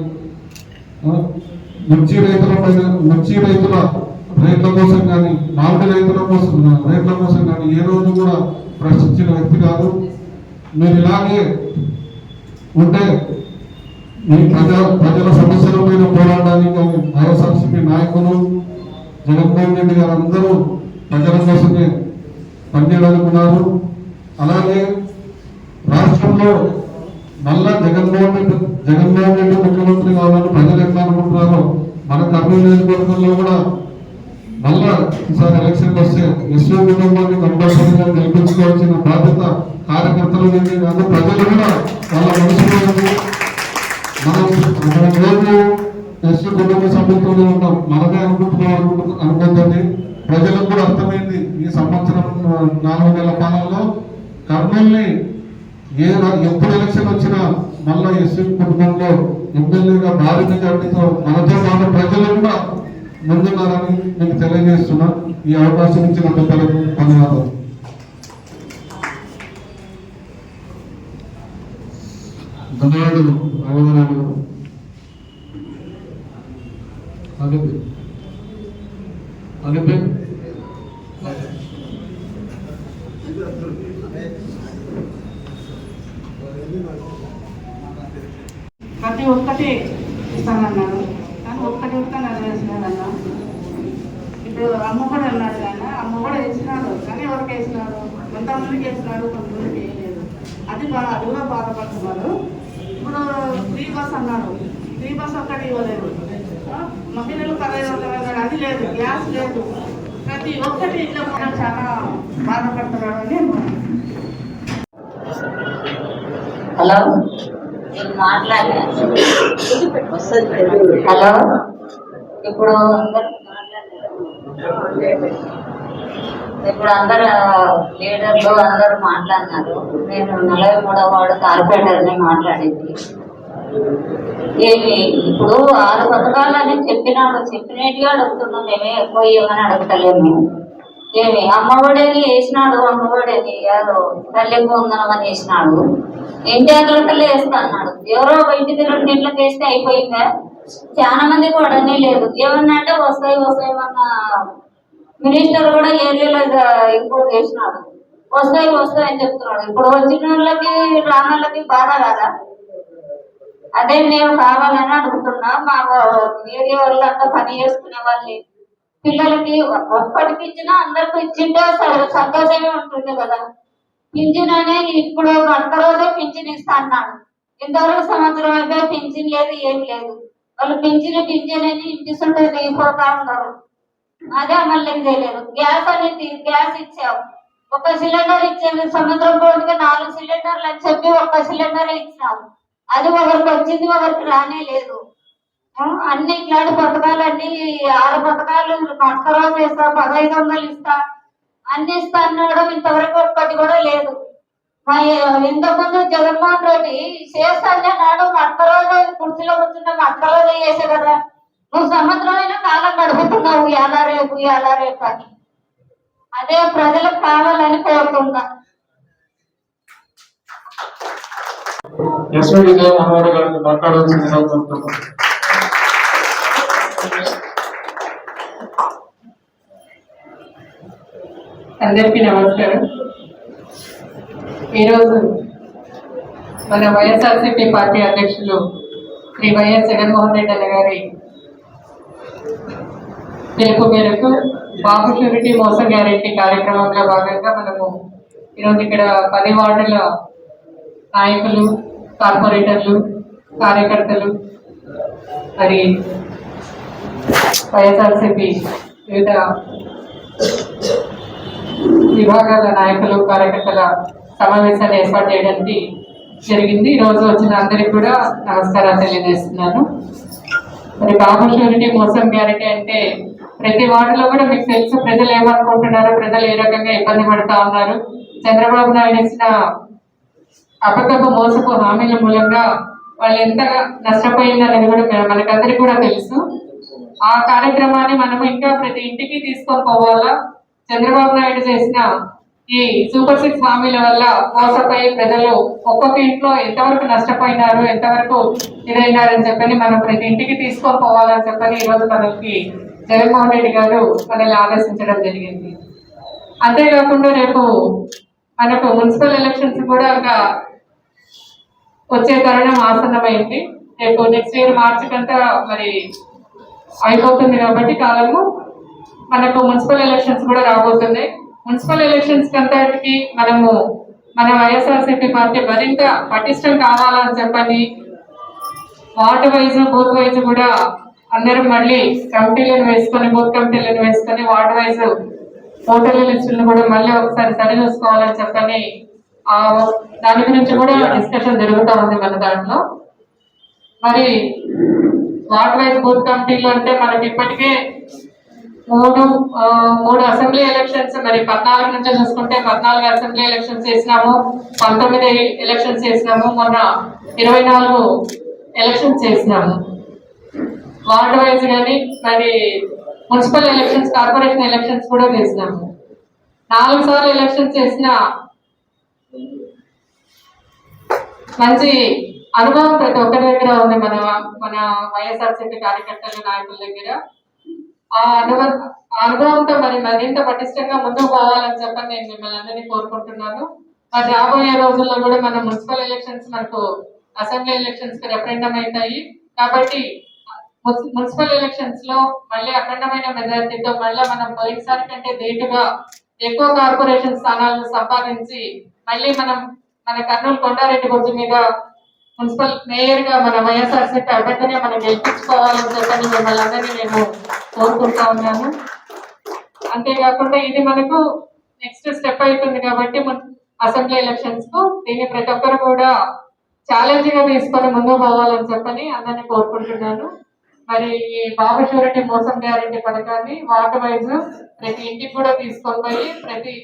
Speaker 3: మిర్చి రైతుల రేట్ల కోసం కానీ, మామిడి రైతుల కోసం రేట్ల కోసం కానీ ఏ రోజు కూడా ప్రశ్నించిన వ్యక్తి కాదు. మీరు ఇలాగే ఉంటే మీ ప్రజల సమస్యల పైన పోరాడడానికి కానీ వైఎస్ఆర్సీపీ నాయకులు, జగన్మోహన్ రెడ్డి గారు అందరూ ప్రజల కోసమే పనిచేయాలనుకున్నారు. అలాగే రాష్ట్రంలో మళ్ళా జగన్మోహన్ రెడ్డి ముఖ్యమంత్రి కావాలని ప్రజలు ఎట్లా అనుకుంటున్నారో మన కర్నూలు నియోజకవర్గంలో కూడా మళ్ళా ఈసారి ఎలక్షన్లు వస్తే ఎస్సీ కుటుంబాన్ని కంపల్సరీగా గెలిపించుకోవాల్సిన బాధ్యత కార్యకర్తలు కాదు, ప్రజలు కూడా వాళ్ళ మనసులో మనం రోజు ఎస్సీ కుటుంబ సభ్యులతోనే ఉంటాం, మనమే అనుకుంటుంది. ప్రజలకు కూడా అర్థమైంది ఈ సంవత్సరం 4 నెలల కాలంలో కర్నూలుని ఎప్పుడు ఎలక్షన్ వచ్చినా మళ్ళా ఎస్సీ కుటుంబంలో ఎమ్మెల్యేగా భారీ మెజార్టీతో మనతో పాటు ప్రజలు కూడా ముందున్నారని మీకు తెలియజేస్తున్నా. ఈ అవకాశం ఇచ్చిన పెద్దలకు ధన్యవాదాలు.
Speaker 1: ధన్యవాదాలు రాఘవనాయుడు గారు.
Speaker 7: ప్రతి ఒక్కటి ఇస్తానన్నాడు, కానీ ఒక్కటి నెరవేర్చినాడన్న. ఇప్పుడు అమ్మ కూడా అన్నాడు, కానీ అమ్మ కూడా వేసినాడు, కానీ ఎవరికి వేసినాడు? కొంతమందికి వేసినాడు, కొంతమందికి వేయలేదు. అది కూడా బాధపడుతున్నారు. ఇప్పుడు ఫ్రీ బస్ అన్నాడు, ఫ్రీ బస్ ఒక్కటి ఇవ్వలేదు. మహిళలు 1500 అది లేదు, గ్యాస్ లేదు, ప్రతి ఒక్కటి ఇట్లా చాలా బాధపడుతున్నాడు అని.
Speaker 8: హలో, మాట్లాడాను. హలో, ఇప్పుడు అందరు లీడర్లు అందరూ మాట్లాడినారు. నేను 43వ వార్డు కార్పొరేటర్ని మాట్లాడేది. ఏమి ఇప్పుడు 6 పథకాలని చెప్పినట్టుగా అడుగుతున్నాం. మేమే ఎక్కువ ఇవ్వమని అడుగుతలేము. ఏమి అమ్మఒడేది వేసినాడు, అమ్మఒడేది ఏదో తల్లి పొందనం అని వేసినాడు. ఎన్టీఆర్లకల్లా వేస్తా అన్నాడు. ఎవరో ఇంటి దగ్గర నీళ్ళకి వేస్తే అయిపోయిందా? చాలా మంది కూడా లేదు. ఏమన్నా అంటే వస్తాయి మన మినిస్టర్ కూడా ఏరియాలో ఇంపోర్ట్ చేసినాడు. వస్తాయి అని చెప్తున్నాడు. ఇప్పుడు వచ్చిన వాళ్ళకి రాని వాళ్ళకి బాధ కదా. అదే నేను కావాలని అడుగుతున్నా. మా ఏరియా వాళ్ళంతా పని చేసుకునే వాళ్ళే పిల్లలకి ఒక్కడికి ఇచ్చినా అందరికి ఇచ్చింటే సంతోషమే ఉంటుంది కదా. పింఛన్ అనేది ఇప్పుడు భర్త రోజే పింఛన్ ఇస్తా అన్నాడు. ఇంతవరకు సంవత్సరం అయితే పింఛన్ లేదు, ఏం లేదు. వాళ్ళు పింఛన్ అని ఇంటిస్తుంటే దిగిపోతా ఉన్నారు. అదే అమలు చేయలేదు. గ్యాస్ అనేది గ్యాస్ ఇచ్చావు, ఒక సిలిండర్ ఇచ్చేది సముద్రం పోటీగా 4 సిలిండర్లు అని చెప్పి ఒక్క సిలిండర్ ఇచ్చినావు. అది ఒకరికి వచ్చింది, ఒకరికి రానే లేదు. అన్ని ఇట్లాంటి పథకాలన్నీ 6 పథకాలు భర్త రోజు ఇస్తా, 1500 ఇస్తా, అన్ని ఇస్తా అన్నాడు. ఇంతవరకు ఒక్కటి కూడా లేదు. ఇంతకుముందు జగన్మోహన్ రెడ్డి చేస్తానే నాడు భర్త రోజు కుర్చీలో కూర్చున్న భర్త రోజు చేసే కదా. నువ్వు సంవత్సరమైన కాలం గడుపుతున్నావు ఎలా రేపు అని. అదే ప్రజలకు కావాలని కోరుకుంటా.
Speaker 1: ఎస్వి విజయ మనోహర్ గారిని మాట్లాడవలసిందిగా కోరుతున్నాను.
Speaker 9: అందరికీ నమస్కారం. ఈరోజు మన వైఎస్ఆర్సీపీ పార్టీ అధ్యక్షులు శ్రీ వైఎస్ జగన్మోహన్ రెడ్డి అన్న గారి పిలుపు మేరకు బాబు షూరిటీ మోసం గ్యారెంటీ కార్యక్రమంలో భాగంగా మనము ఈరోజు ఇక్కడ 10 వార్డుల నాయకులు, కార్పొరేటర్లు, కార్యకర్తలు, మరి వైఎస్ఆర్సీపీ వివిధ విభాగాల నాయకులు, కార్యకర్తల సమావేశాన్ని ఏర్పాటు చేయడానికి జరిగింది. ఈరోజు వచ్చిన అందరికి కూడా నమస్కారాలు తెలియజేస్తున్నాను. మరి బాబు షూరిటీ మోసం గ్యారెంటీ అంటే ప్రతి వార్డులో కూడా మీకు తెలుసు ప్రజలు ఏమనుకుంటున్నారు, ప్రజలు ఏ రకంగా ఇబ్బంది పడుతూ ఉన్నారు. చంద్రబాబు నాయుడు ఇచ్చిన అబద్ధపు మోసపు హామీల మూలంగా వాళ్ళు ఎంతగా నష్టపోయిందనేది కూడా మనకందరికీ కూడా తెలుసు. ఆ కార్యక్రమాన్ని మనము ఇంకా ప్రతి ఇంటికి తీసుకొని పోవాలా. చంద్రబాబు నాయుడు చేసిన ఈ సూపర్ 6 హామీల వల్ల మోసపోయి ప్రజలు ఒక్కొక్క ఇంట్లో ఎంతవరకు నష్టపోయినారు, ఎంతవరకు ఇదైనారని చెప్పని మనం ప్రతి ఇంటికి తీసుకొని పోవాలని చెప్పని ఈరోజు మనకి జగన్మోహన్ రెడ్డి గారు మనల్ని ఆదేశించడం జరిగింది. అంతేకాకుండా రేపు మనకు మున్సిపల్ ఎలక్షన్స్ కూడా వచ్చే తరుణం ఆసన్నమైంది. రేపు నెక్స్ట్ ఇయర్ మార్చి కంతా మరి అయిపోతుంది కాబట్టి కాలము మనకు మున్సిపల్ ఎలక్షన్స్ కూడా రాబోతున్నాయి. మున్సిపల్ ఎలక్షన్స్ కంతటికి మనము మన వైఎస్ఆర్సీపీ పార్టీ మరింత పటిష్టం కావాలని చెప్పని వార్డు వైజ్, బూత్ వైజ్ కూడా అందరం మళ్ళీ కమిటీలను వేసుకొని, బూత్ కమిటీలను వేసుకొని వార్డు వైజ్ ఓటర్ల లిస్టులను కూడా మళ్ళీ ఒకసారి సరి చూసుకోవాలని చెప్పని దాని గురించి కూడా డిస్కషన్ జరుగుతూ ఉంది మన దాంట్లో. మరి వార్డ్ వైజ్ బూత్ కమిటీలు అంటే మనకి ఇప్పటికే మూడు అసెంబ్లీ ఎలక్షన్స్, మరి 14 నుంచి చూసుకుంటే 14 అసెంబ్లీ ఎలక్షన్స్ చేసినాము, 19 ఎలక్షన్స్ చేసినాము, మొన్న 24 ఎలక్షన్స్ చేసినాము. వార్డ్ వైజ్ కానీ మరి మున్సిపల్ ఎలక్షన్స్, కార్పొరేషన్ ఎలక్షన్స్ కూడా చేసినాము. 4 సార్లు ఎలక్షన్స్ చేసిన మంచి అనుభవం ప్రతి ఒక్కరి దగ్గర ఉంది. మన వైఎస్ఆర్సీపీ కార్యకర్తలు, నాయకుల దగ్గర ఆ అనుభవంతో మరి మరింత పటిష్టంగా ముందుకు పోవాలని చెప్పని నేను మిమ్మల్ని అందరినీ కోరుకుంటున్నాను. మరి రాబోయే రోజుల్లో కూడా మన మున్సిపల్ ఎలక్షన్స్, మనకు అసెంబ్లీ ఎలక్షన్స్ కి రెఫరెండం అవుతాయి కాబట్టి మున్సిపల్ ఎలక్షన్స్ లో మళ్ళీ అఖండమైన మెజారిటీతో మళ్ళీ మనం పోయినసారి కంటే ధీటుగా ఎక్కువ కార్పొరేషన్ స్థానాలను సంపాదించి మళ్ళీ మనం మన కర్నూలు కొండారెడ్డి బొజ్జు మీద మున్సిపల్ మేయర్ గా మన వైఎస్ఆర్సీపీ అభ్యర్థిని మనం గెలిపించుకోవాలని చెప్పని మిమ్మల్ని అందరినీ నేను కోరుకుంటా ఉన్నాను. అంతేకాకుండా ఇది మనకు నెక్స్ట్ స్టెప్ అవుతుంది కాబట్టి అసెంబ్లీ ఎలక్షన్స్ కు దీన్ని ప్రతి ఒక్కరు కూడా ఛాలెంజ్ గా తీసుకొని ముందుకు పోవాలని చెప్పని అందరినీ కోరుకుంటున్నాను. మరి ఈ బాబు షూరిటీ మోసం గ్యారెంటీ పథకాన్ని వార్డు వైజ్ ప్రతి ఇంటికి కూడా తీసుకొని పోయి ప్రతి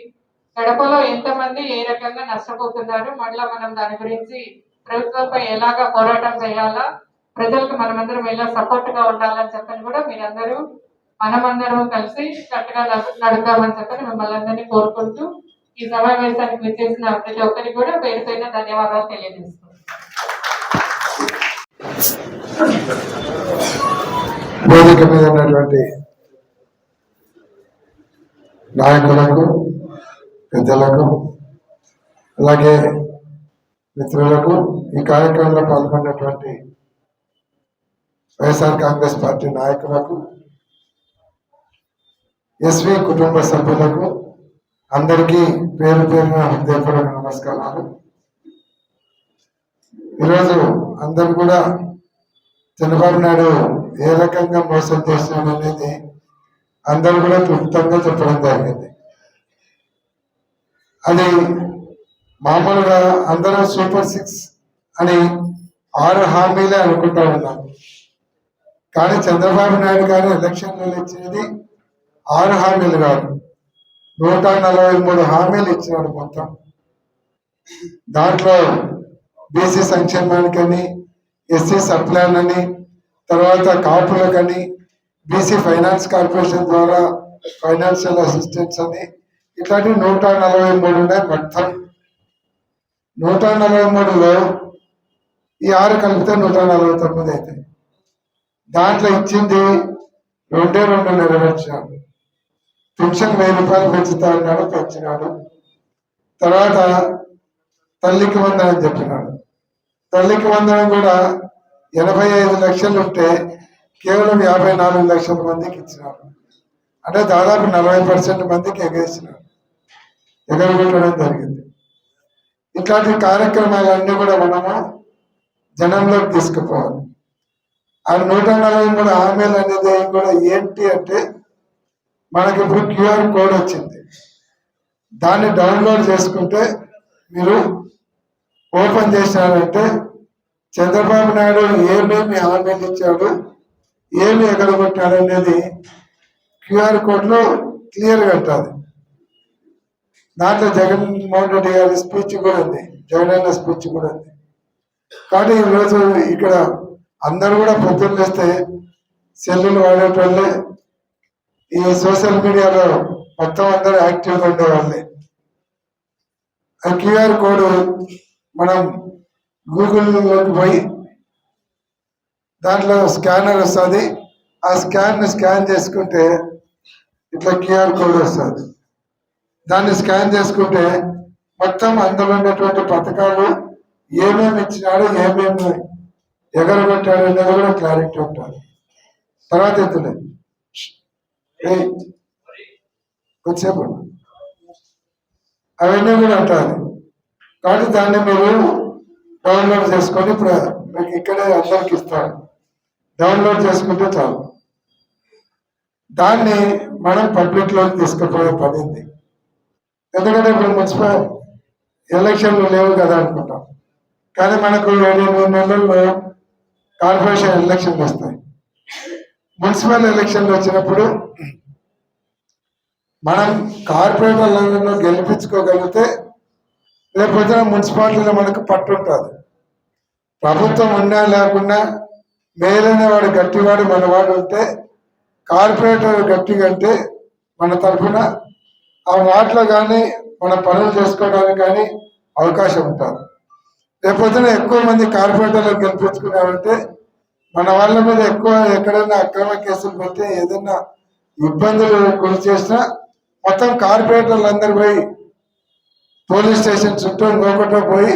Speaker 9: గడపలో ఎంతమంది ఏ రకంగా నష్టపోతున్నారు, మళ్ళా మనం దాని గురించి ప్రభుత్వంపై ఎలాగా పోరాటం చేయాలా, ప్రజలకు మనమందరం ఎలా సపోర్ట్ గా ఉండాలని చెప్పని కూడా మీరందరూ మనమందరం కలిసి కరెక్ట్గా నడుద్దామని చెప్పని మిమ్మల్ని అందరినీ కోరుకుంటూ ఈ సమావేశానికి విచ్చేసిన ప్రతి ఒక్కరికి కూడా పేరు పైన ధన్యవాదాలు తెలియజేస్తున్నాను.
Speaker 10: వేదిక మీద ఉన్నటువంటి నాయకులకు, పెద్దలకు, అలాగే మిత్రులకు, ఈ కార్యక్రమంలో పాల్గొన్నటువంటి వైఎస్ఆర్ కాంగ్రెస్ పార్టీ నాయకులకు, ఎస్వి కుటుంబ సభ్యులకు అందరికీ పేరు పేరున హృదయపూర్వక నమస్కారాలు. ఈరోజు అందరూ కూడా చంద్రబాబు నాయుడు ఏ రకంగా మోసం చేస్తున్నాడు అనేది అందరూ కూడా క్లుప్తంగా చెప్పడం జరిగింది. అది మామూలుగా అందరూ సూపర్ 6 అని 6 హామీలే అనుకుంటా ఉన్నారు. కానీ చంద్రబాబు నాయుడు గారు ఎలక్షన్లో ఇచ్చినది 6 హామీలు కాదు, 143 హామీలు ఇచ్చినాడు మొత్తం. దాంట్లో బీసీ సంక్షేమానికని, ఎస్సీ సప్లాన్ అని, తర్వాత కాపులకని, బీసీ ఫైనాన్స్ కార్పొరేషన్ ద్వారా ఫైనాన్షియల్ అసిస్టెన్స్ అని, ఇట్లాంటి 143 ఉన్నాయి. మొత్తం 143లో ఈ 6 కలిపితే 149 అవుతాయి. దాంట్లో ఇచ్చింది 2 నెరవేర్చినాడు. పెన్షన్ 1000 రూపాయలు పెంచుతా అన్నాడు, పెంచినాడు. తర్వాత తల్లికి వందనం చెప్పినాడు. తల్లికి వందనం కూడా 85 లక్షలు ఉంటే కేవలం 54 లక్షల మందికి ఇచ్చినాడు. అంటే దాదాపు 40% మందికి ఎగరగొట్టడం జరిగింది. ఇట్లాంటి కార్యక్రమాలన్నీ కూడా మనము జనంలోకి తీసుకుపోవాలి. ఆ 143 హామీలు అనేది కూడా ఏంటి అంటే, మనకి ఇప్పుడు క్యూఆర్ కోడ్ వచ్చింది. దాన్ని డౌన్లోడ్ చేసుకుంటే మీరు ఓపెన్ చేసినారంటే చంద్రబాబు నాయుడు ఏమేమి హామీలు ఇచ్చాడు, ఏమి ఎగరగొట్టాడు అనేది క్యూఆర్ కోడ్లో క్లియర్గా ఉంటుంది. దాంట్లో జగన్మోహన్ రెడ్డి గారి స్పీచ్ కూడా ఉంది, జగనన్న స్పీచ్ కూడా ఉంది. కాబట్టి ఈరోజు ఇక్కడ అందరూ కూడా పొద్దున్న లేస్తే సెల్లులు వాడేటోళ్ళే, ఈ సోషల్ మీడియాలో మొత్తం అందరూ యాక్టివ్గా ఉండేవాళ్ళే. ఆ క్యూఆర్ కోడ్ మనం గూగుల్లోకి పోయి దాంట్లో స్కానర్ వస్తుంది. ఆ స్కాన్ చేసుకుంటే ఇట్లా క్యూఆర్ కోడ్ వస్తుంది. దాన్ని స్కాన్ చేసుకుంటే మొత్తం అందులో ఉన్నటువంటి పథకాలు ఏమేమి ఇచ్చినాడు, ఏమేమి ఎగరగొట్టాడు అనేది కూడా క్లారిటీ ఉంటుంది. తర్వాత ఎత్తులే కొద్దిసేపు అవన్నీ కూడా ఉంటుంది. కాబట్టి దాన్ని మీరు డౌన్లోడ్ చేసుకొని ఇప్పుడు మీకు ఇక్కడే అందరికి ఇస్తాను, డౌన్లోడ్ చేసుకుంటే చాలు. దాన్ని మనం పబ్లిక్లోకి తీసుకుపోయే పని ఉంది. ఎందుకంటే ఇప్పుడు మున్సిపల్ ఎలక్షన్లు లేవు కదా అనుకుంటాం, కానీ మనకు 7-8 నెలల్లో కార్పొరేషన్ ఎలక్షన్లు వస్తాయి. మున్సిపల్ ఎలక్షన్లు వచ్చినప్పుడు మనం కార్పొరేటర్లను గెలిపించుకోగలిగితే రేపొద్దున మున్సిపాలిటీలో మనకు పట్టు ఉంటుంది. ప్రభుత్వం ఉన్నా లేకున్నా మేలైన వాడు గట్టివాడు మనవాడు ఉంటే, కార్పొరేటర్ గట్టిగా అంటే మన తరఫున ఆ వాటిలో కానీ మన పనులు చేసుకోవడానికి కానీ అవకాశం ఉంటుంది. రేపొద్దున ఎక్కువ మంది కార్పొరేటర్లు గెలిపించుకున్నామంటే మన వాళ్ళ మీద ఎక్కువ ఎక్కడైనా అక్రమ కేసులు పెట్టి ఏదైనా ఇబ్బందులు గురి చేసినా మొత్తం కార్పొరేటర్లు అందరు పోయి పోలీస్ స్టేషన్ చుట్టూ ఇంకొకటో పోయి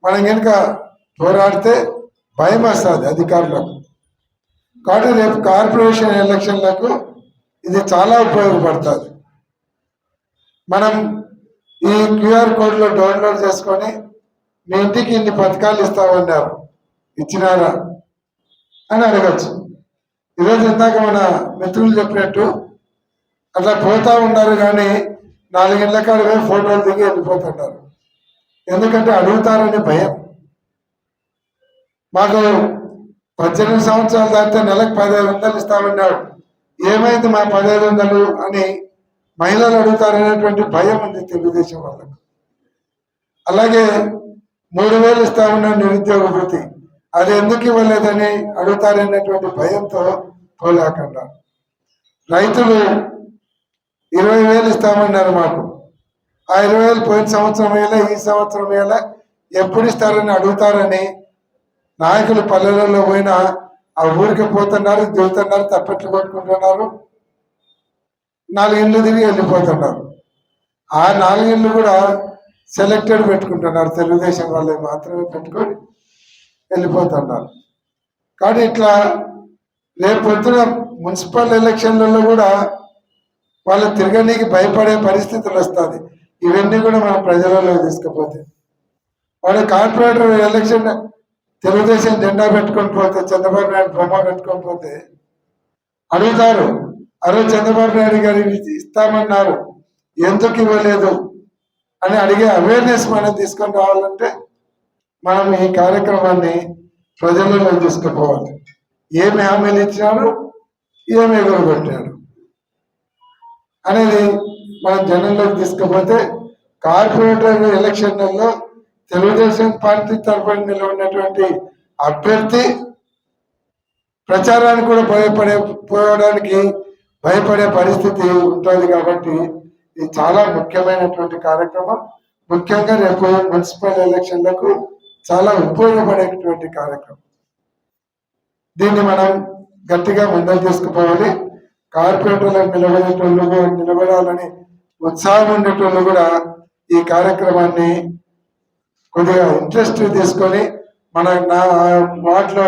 Speaker 10: మనం కనుక పోరాడితే భయం వస్తుంది అధికారులకు. కాబట్టి రేపు కార్పొరేషన్ ఎలక్షన్లకు ఇది చాలా ఉపయోగపడుతుంది. మనం ఈ క్యూఆర్ కోడ్లో డౌన్లోడ్ చేసుకొని మీ ఇంటికి ఇన్ని పథకాలు ఇస్తామన్నారు, ఇచ్చినారా అని అడగచ్చు. ఈరోజు ఇందాక మన మిత్రులు చెప్పినట్టు అట్లా పోతా ఉన్నారు, కానీ 4 గంటల కాడ ఫోటోలు దిగి వెళ్ళిపోతుంటారు. ఎందుకంటే అడుగుతారని భయం. మాకు 18 సంవత్సరాలు దాటితే నెలకు 1500 ఇస్తామన్నాడు, ఏమైంది మా 1500 అని మహిళలు అడుగుతారనేటువంటి భయం ఉంది తెలుగుదేశం వాళ్ళకు. అలాగే 3000 ఇస్తామన్నాడు నిరుద్యోగ వృత్తి, అది ఎందుకు ఇవ్వలేదని అడుగుతారనేటువంటి భయంతో పోలేకుండా. రైతులు 20,000 ఇస్తామన్నారు మాకు, ఆ 20,000 పోయిన సంవత్సరం వేళ ఈ సంవత్సరం వేళ ఎప్పుడు ఇస్తారని అడుగుతారని నాయకులు పల్లెలలో పోయినా ఆ ఊరికి పోతున్నారు, దిగుతున్నారు, తప్పట్లు కొట్టుకుంటున్నారు, 4 ఇళ్ళు తిరిగి వెళ్ళిపోతున్నారు. ఆ 4 ఇళ్ళు కూడా సెలెక్టెడ్ పెట్టుకుంటున్నారు, తెలుగుదేశం వాళ్ళే మాత్రమే పెట్టుకొని వెళ్ళిపోతున్నారు. కానీ ఇట్లా రేపు పొద్దున మున్సిపల్ ఎలక్షన్లలో కూడా వాళ్ళు తిరగనీకి భయపడే పరిస్థితులు వస్తుంది. ఇవన్నీ కూడా మనం ప్రజలలో తీసుకుపోతే వాడు కార్పొరేటర్ ఎలక్షన్ తెలుగుదేశం జెండా పెట్టుకొని పోతే, చంద్రబాబు నాయుడు బొమ్మ పెట్టుకొని పోతే అడుగుతారు, అరోజు చంద్రబాబు నాయుడు గారికి ఇస్తామన్నారు, ఎందుకు ఇవ్వలేదు అని అడిగే అవేర్నెస్ మనం తీసుకొని రావాలంటే మనం ఈ కార్యక్రమాన్ని ప్రజలలో తీసుకుపోవాలి. ఏమి హామీలు ఇచ్చినాడు, ఏమి ఎగురగొట్టాడు అనేది మనం జనంలోకి తీసుకుపోతే కార్పొరేటర్ ఎలక్షన్లలో తెలుగుదేశం పార్టీ తరఫున నిలబడినటువంటి అభ్యర్థి ప్రచారానికి కూడా పోవడానికి భయపడే పరిస్థితి ఉంటుంది. కాబట్టి ఇది చాలా ముఖ్యమైనటువంటి కార్యక్రమం. ముఖ్యంగా రేపు మున్సిపల్ ఎలక్షన్లకు చాలా ఉపయోగపడేటువంటి కార్యక్రమం. దీన్ని మనం గట్టిగా ముందరు తీసుకుపోవాలి. కార్పొరేటర్లకు నిలబడాలని ఉత్సాహం ఉండేటోళ్ళు కూడా ఈ కార్యక్రమాన్ని కొద్దిగా ఇంట్రెస్ట్ తీసుకొని మన వాటిలో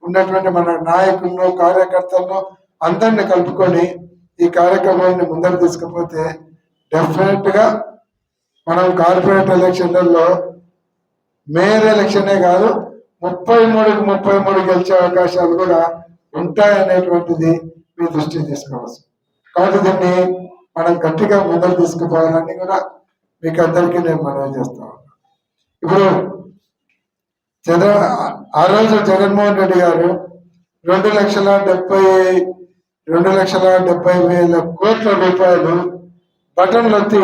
Speaker 10: ఉన్నటువంటి మన నాయకులను, కార్యకర్తలను అందరిని కలుపుకొని ఈ కార్యక్రమాన్ని ముందరు తీసుకుపోతే డెఫినెట్ గా మనం కార్పొరేట్ ఎలక్షన్లలో మేయర్ ఎలక్షనే కాదు 33 గెలిచే అవకాశాలు కూడా ఉంటాయనేటువంటిది మీ దృష్టి తీసుకోవచ్చు. కాబట్టి దీన్ని మనం గట్టిగా ముందరు తీసుకుపోవాలని కూడా మీకు అందరికీ నేను మనవి చేస్తాను. ఇప్పుడు ఆ రోజు జగన్మోహన్ రెడ్డి గారు 2,70,000 కోట్ల రూపాయలు బటన్లు వచ్చి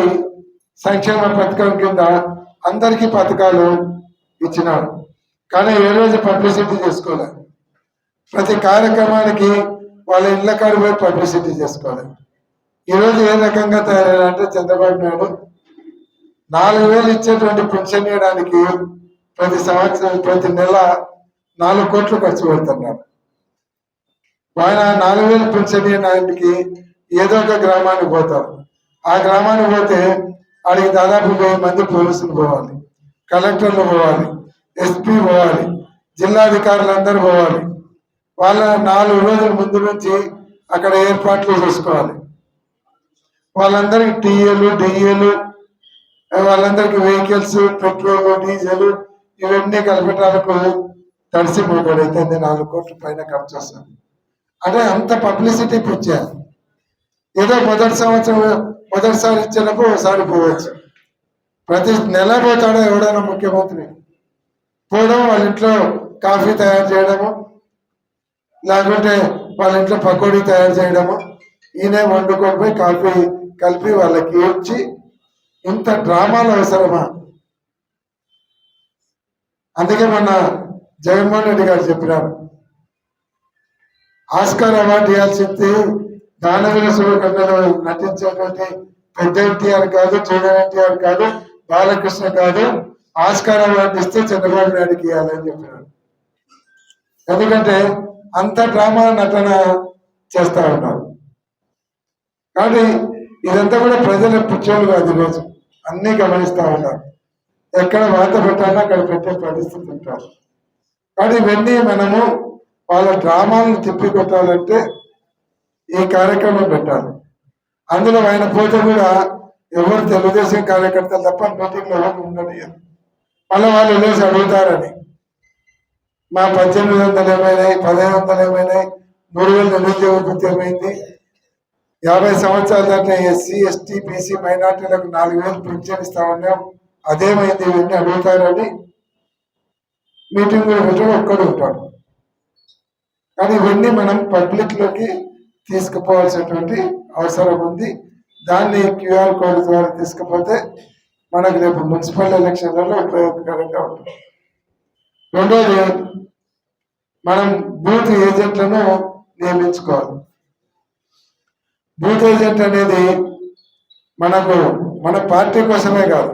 Speaker 10: సంక్షేమ పథకం కింద అందరికీ పథకాలు ఇచ్చినారు. కానీ ఏ రోజు పబ్లిసిటీ చేసుకోలేదు. ప్రతి కార్యక్రమానికి వాళ్ళ ఇళ్ళ కాడి పోయి పబ్లిసిటీ చేసుకోలేదు. ఈరోజు ఏ రకంగా తయారైందంటే చంద్రబాబు నాయుడు 4,000 ఇచ్చేటువంటి పెన్షన్ ఇవ్వడానికి ప్రతి సంవత్సరం ప్రతి నెల 4 కోట్లు ఖర్చు పెడుతున్నారు. ఆయన 4,000 పెన్షన్ ఇవ్వడానికి ఏదో ఒక గ్రామానికి పోతారు. ఆ గ్రామానికి పోతే ఆడికి దాదాపు 1000 మంది పోలీసులు పోవాలి, కలెక్టర్లు పోవాలి, ఎస్పీ పోవాలి, జిల్లాధికారులందరూ పోవాలి. వాళ్ళ 4 రోజుల ముందు నుంచి అక్కడ ఏర్పాట్లు చేసుకోవాలి. వాళ్ళందరికీ టీఏలు, డిఏలు, వాళ్ళందరికీ వెహికల్స్, పెట్రోల్, డీజిల్ ఇవన్నీ కలపటాలకు తడిసిపోబడైతే 4 కోట్ల పైన ఖర్చు వస్తుంది. అంటే అంత పబ్లిసిటీ పిచ్చారు. ఏదో మొదటిసారి ఇచ్చినప్పుడు ఒకసారి పోవచ్చు. ప్రతి నెల పోతాడో ఎవడైనా ముఖ్యమంత్రి పోవడం, వాళ్ళ ఇంట్లో కాఫీ తయారు చేయడము, లేకుంటే వాళ్ళ ఇంట్లో పకోడీ తయారు చేయడము, ఈయనే వండుకొని పోయి కాఫీ కలిపి వాళ్ళకి ఇచ్చి, ఇంత డ్రామాలు అవసరమా? అందుకే మొన్న జగన్మోహన్ రెడ్డి గారు చెప్పినారు, ఆస్కార్ అవార్డు ఇవ్వాల్సింది దానవీర సూర్యకండలో నటించేటువంటి పెద్ద ఎన్టీఆర్ కాదు, చూడని ఎన్టీఆర్ కాదు, బాలకృష్ణ కాదు, ఆస్కార్ అవార్డు ఇస్తే చంద్రబాబు నాయుడుకి ఇవ్వాలని చెప్పినారు. ఎందుకంటే అంత డ్రామా నటన చేస్తా ఉన్నారు. కానీ ఇదంతా కూడా ప్రజల పిచ్చోళ్ళు కాదు. ఈరోజు అన్ని గమనిస్తా ఉన్నారు. ఎక్కడ వాత పెట్టాలో అక్కడ పెట్టే పరిస్థితి ఉంటారు. కానీ ఇవన్నీ మనము వాళ్ళ డ్రామాలను తిప్పికొట్టాలంటే ఈ కార్యక్రమం పెట్టాలి. అందులో ఆయన పోతే కూడా ఎవరు తెలుగుదేశం కార్యకర్తలు తప్ప మీటింగ్లో ఎవరు ఉండనియరు. మళ్ళీ వాళ్ళు లేచి అడుగుతారని, మా 1800 ఏమైనాయి, 1500 ఏమైనాయి, 3000 నిరుద్యోగ వృత్తి ఏమైంది, 50 సంవత్సరాల దాకా ఎస్సీ, ఎస్టీ, బీసీ మైనార్టీలకు 4,000 పెన్షన్ ఇస్తా ఉన్నాం, అదేమైంది, ఇవన్నీ అడుగుతారని మీటింగ్ పెట్టడం ఒక్కడు ఉంటాడు. కానీ ఇవన్నీ మనం పబ్లిక్లోకి తీసుకుపోవాల్సినటువంటి అవసరం ఉంది. దాన్ని QR కోడ్ ద్వారా తీసుకుపోతే మనకు రేపు మున్సిపల్ ఎలక్షన్లలో ఉపయోగకరంగా ఉంటుంది. రెండోది, మనం బూత్ ఏజెంట్లను నియమించుకోవాలి. బూత్ ఏజెంట్ అనేది మన పార్టీ కోసమే కాదు,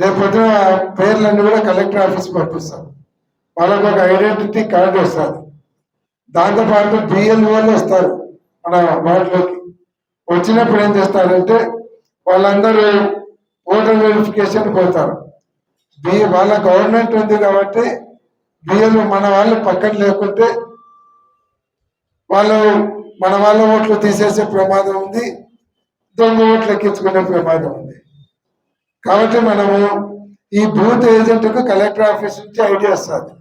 Speaker 10: రేపు పొద్దున పేర్లన్నీ కూడా కలెక్టర్ ఆఫీస్ పంపిస్తాం. వాళ్ళకు ఒక ఐడెంటిటీ కార్డు వస్తుంది. దాంతోపాటు బిఎల్ఓలు వస్తారు మన వార్డులోకి. వచ్చినప్పుడు ఏం చేస్తారంటే వాళ్ళందరూ ఓటర్ వెరిఫికేషన్ పోతారు. వాళ్ళ గవర్నమెంట్ ఉంది కాబట్టి బిఎల్ఓ మన వాళ్ళు పక్కన లేకుంటే వాళ్ళు మన వాళ్ళ ఓట్లు తీసేసే ప్రమాదం ఉంది, దొంగ ఓట్లు ఎక్కించుకునే ప్రమాదం ఉంది. కాబట్టి మనము ఈ బూత్ ఏజెంట్కు కలెక్టర్ ఆఫీస్ నుంచి ఐడియా వస్తుంది.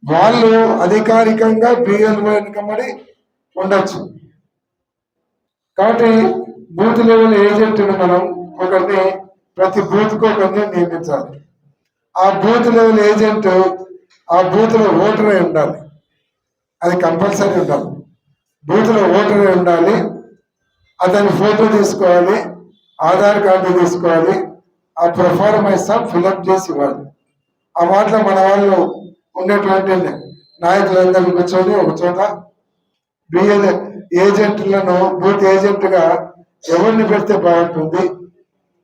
Speaker 10: వాళ్ళు అధికారికంగా బిఎల్ఓ వెనుకబడి ఉండొచ్చు. కాబట్టి బూత్ లెవెల్ ఏజెంట్ను మనం ఒకరిని ప్రతి బూత్కు ఒకరిని నియమించాలి. ఆ బూత్ లెవెల్ ఏజెంట్ ఆ బూత్లో ఓటర్ అయి ఉండాలి, అది కంపల్సరీ ఉండాలి. బూత్లో ఓటర్ అయి ఉండాలి, అతని ఫోటో తీసుకోవాలి, ఆధార్ కార్డు తీసుకోవాలి, ఆ ప్రొఫార్మైస్ ఫిల్అప్ చేసి ఇవ్వాలి. ఆ మాటలో మన వాళ్ళు ఉన్నటువంటి నాయకులందరూ కూర్చొని ఒక చోట బిఎల్ ఏజెంట్లను బూత్ ఏజెంట్గా ఎవరిని పెడితే బాగుంటుంది,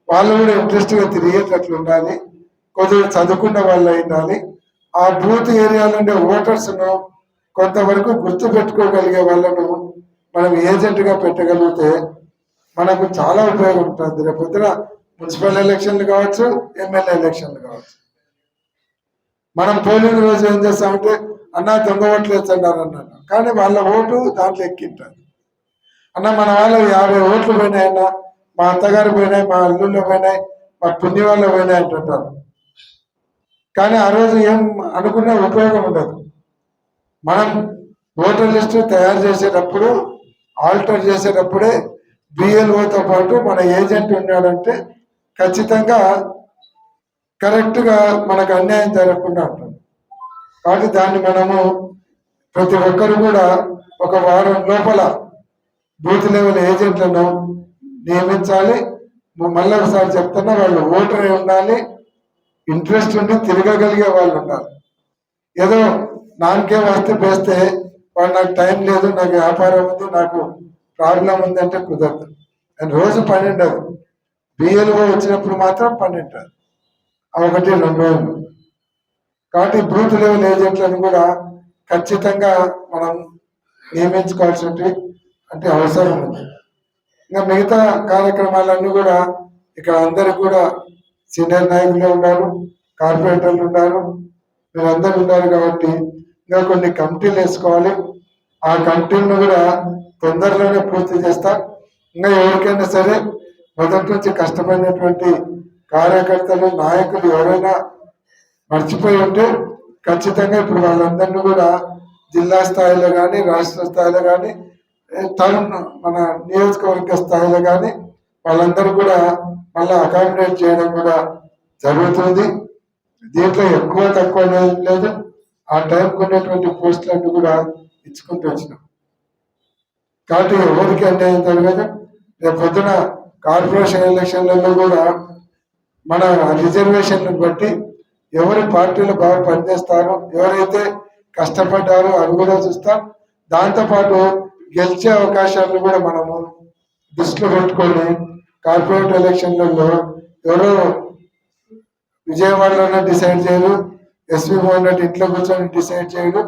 Speaker 10: వాళ్ళు కూడా ఇంట్రెస్ట్గా తిరిగేటట్లు ఉండాలి, కొద్దిగా చదువుకున్న వాళ్ళు ఉండాలి. ఆ బూత్ ఏరియాలో ఉండే ఓటర్స్ను కొంతవరకు గుర్తు పెట్టుకోగలిగే వాళ్ళను మనం ఏజెంట్గా పెట్టగలిగితే మనకు చాలా ఉపయోగం ఉంటుంది. రేపు పొద్దున మున్సిపల్ ఎలక్షన్లు కావచ్చు, ఎమ్మెల్యే ఎలక్షన్లు కావచ్చు. మనం పోలింగ్ రోజు ఏం చేస్తామంటే అన్న దొంగ ఓట్లు వేస్తున్నారు అన్నాడు, కానీ వాళ్ళ ఓటు దాంట్లో ఎక్కింటారు. అన్న మన వాళ్ళు 50 ఓట్లు పోయినాయన్న, మా అత్తగారు పోయినాయి, మా అల్లుళ్ళు పోయినాయి, మా పుణ్య వాళ్ళు పోయినాయి అంటుంటారు. కానీ ఆ రోజు ఏం అనుకునే ఉపయోగం ఉండదు. మనం ఓటర్ లిస్టు తయారు చేసేటప్పుడు ఆల్టర్ చేసేటప్పుడే బిఎల్ఓతో పాటు మన ఏజెంట్ ఉన్నాడంటే ఖచ్చితంగా కరెక్ట్గా మనకు అన్యాయం జరగకుండా ఉంటుంది. కాబట్టి దాన్ని మనము ప్రతి ఒక్కరు కూడా ఒక వారం లోపల బూత్ లెవెల్ ఏజెంట్లను నియమించాలి. మళ్ళీ ఒకసారి చెప్తున్నా, వాళ్ళు ఓటర్ అయి ఉండాలి, ఇంట్రెస్ట్ ఉండి తిరగగలిగే వాళ్ళు ఉండాలి. ఏదో నాకే వస్తే వేస్తే వాడు నాకు టైం లేదు, నాకు వ్యాపారం ఉంది, నాకు ప్రాబ్లం ఉందంటే కుదరదు. అండ్ రోజు 12 బిఎల్ఓ వచ్చినప్పుడు మాత్రం 12 1 2 రోజులు. కాబట్టి బూత్ లెవెల్ ఏజెంట్లను కూడా ఖచ్చితంగా మనం నియమించుకోవాల్సి అంటే అవసరం ఉంది. ఇంకా మిగతా కార్యక్రమాలన్నీ కూడా ఇక్కడ అందరికి కూడా సీనియర్ నాయకులు ఉన్నారు, కార్పొరేటర్లు ఉన్నారు, మీరందరూ ఉన్నారు. కాబట్టి ఇంకా కొన్ని కమిటీలు వేసుకోవాలి. ఆ కమిటీలను కూడా తొందరలోనే పూర్తి చేస్తాం. ఇంకా ఎవరికైనా సరే మొదటి నుంచి కష్టపడినటువంటి కార్యకర్తలు నాయకులు ఎవరైనా మర్చిపోయి ఉంటే ఖచ్చితంగా ఇప్పుడు వాళ్ళందరినీ కూడా జిల్లా స్థాయిలో కానీ, రాష్ట్ర స్థాయిలో కానీ, మన నియోజకవర్గ స్థాయిలో కానీ వాళ్ళందరూ కూడా మళ్ళీ అకామిడేట్ చేయడం కూడా జరుగుతుంది. దీంట్లో ఎక్కువ తక్కువ లేదు. ఆ టైంకి ఉన్నటువంటి పోస్టులన్నీ కూడా ఇచ్చుకుంటూ వచ్చినాం. కాబట్టి ఎవరికి అన్యాయం జరగదు. రేపు పొద్దున కార్పొరేషన్ ఎలక్షన్లలో కూడా మన రిజర్వేషన్లను బట్టి ఎవరి పార్టీలు బాగా పనిచేస్తారో, ఎవరైతే కష్టపడ్డారో అవి కూడా చూస్తాం. దాంతోపాటు గెలిచే అవకాశాలను కూడా మనము దృష్టిలో పెట్టుకొని కార్పొరేట్ ఎలక్షన్లలో ఎవరో విజయవాడలోనే డిసైడ్ చేయరు, ఎస్వి మోహన్ రెడ్డి ఇంట్లో కూర్చొని డిసైడ్ చేయరు.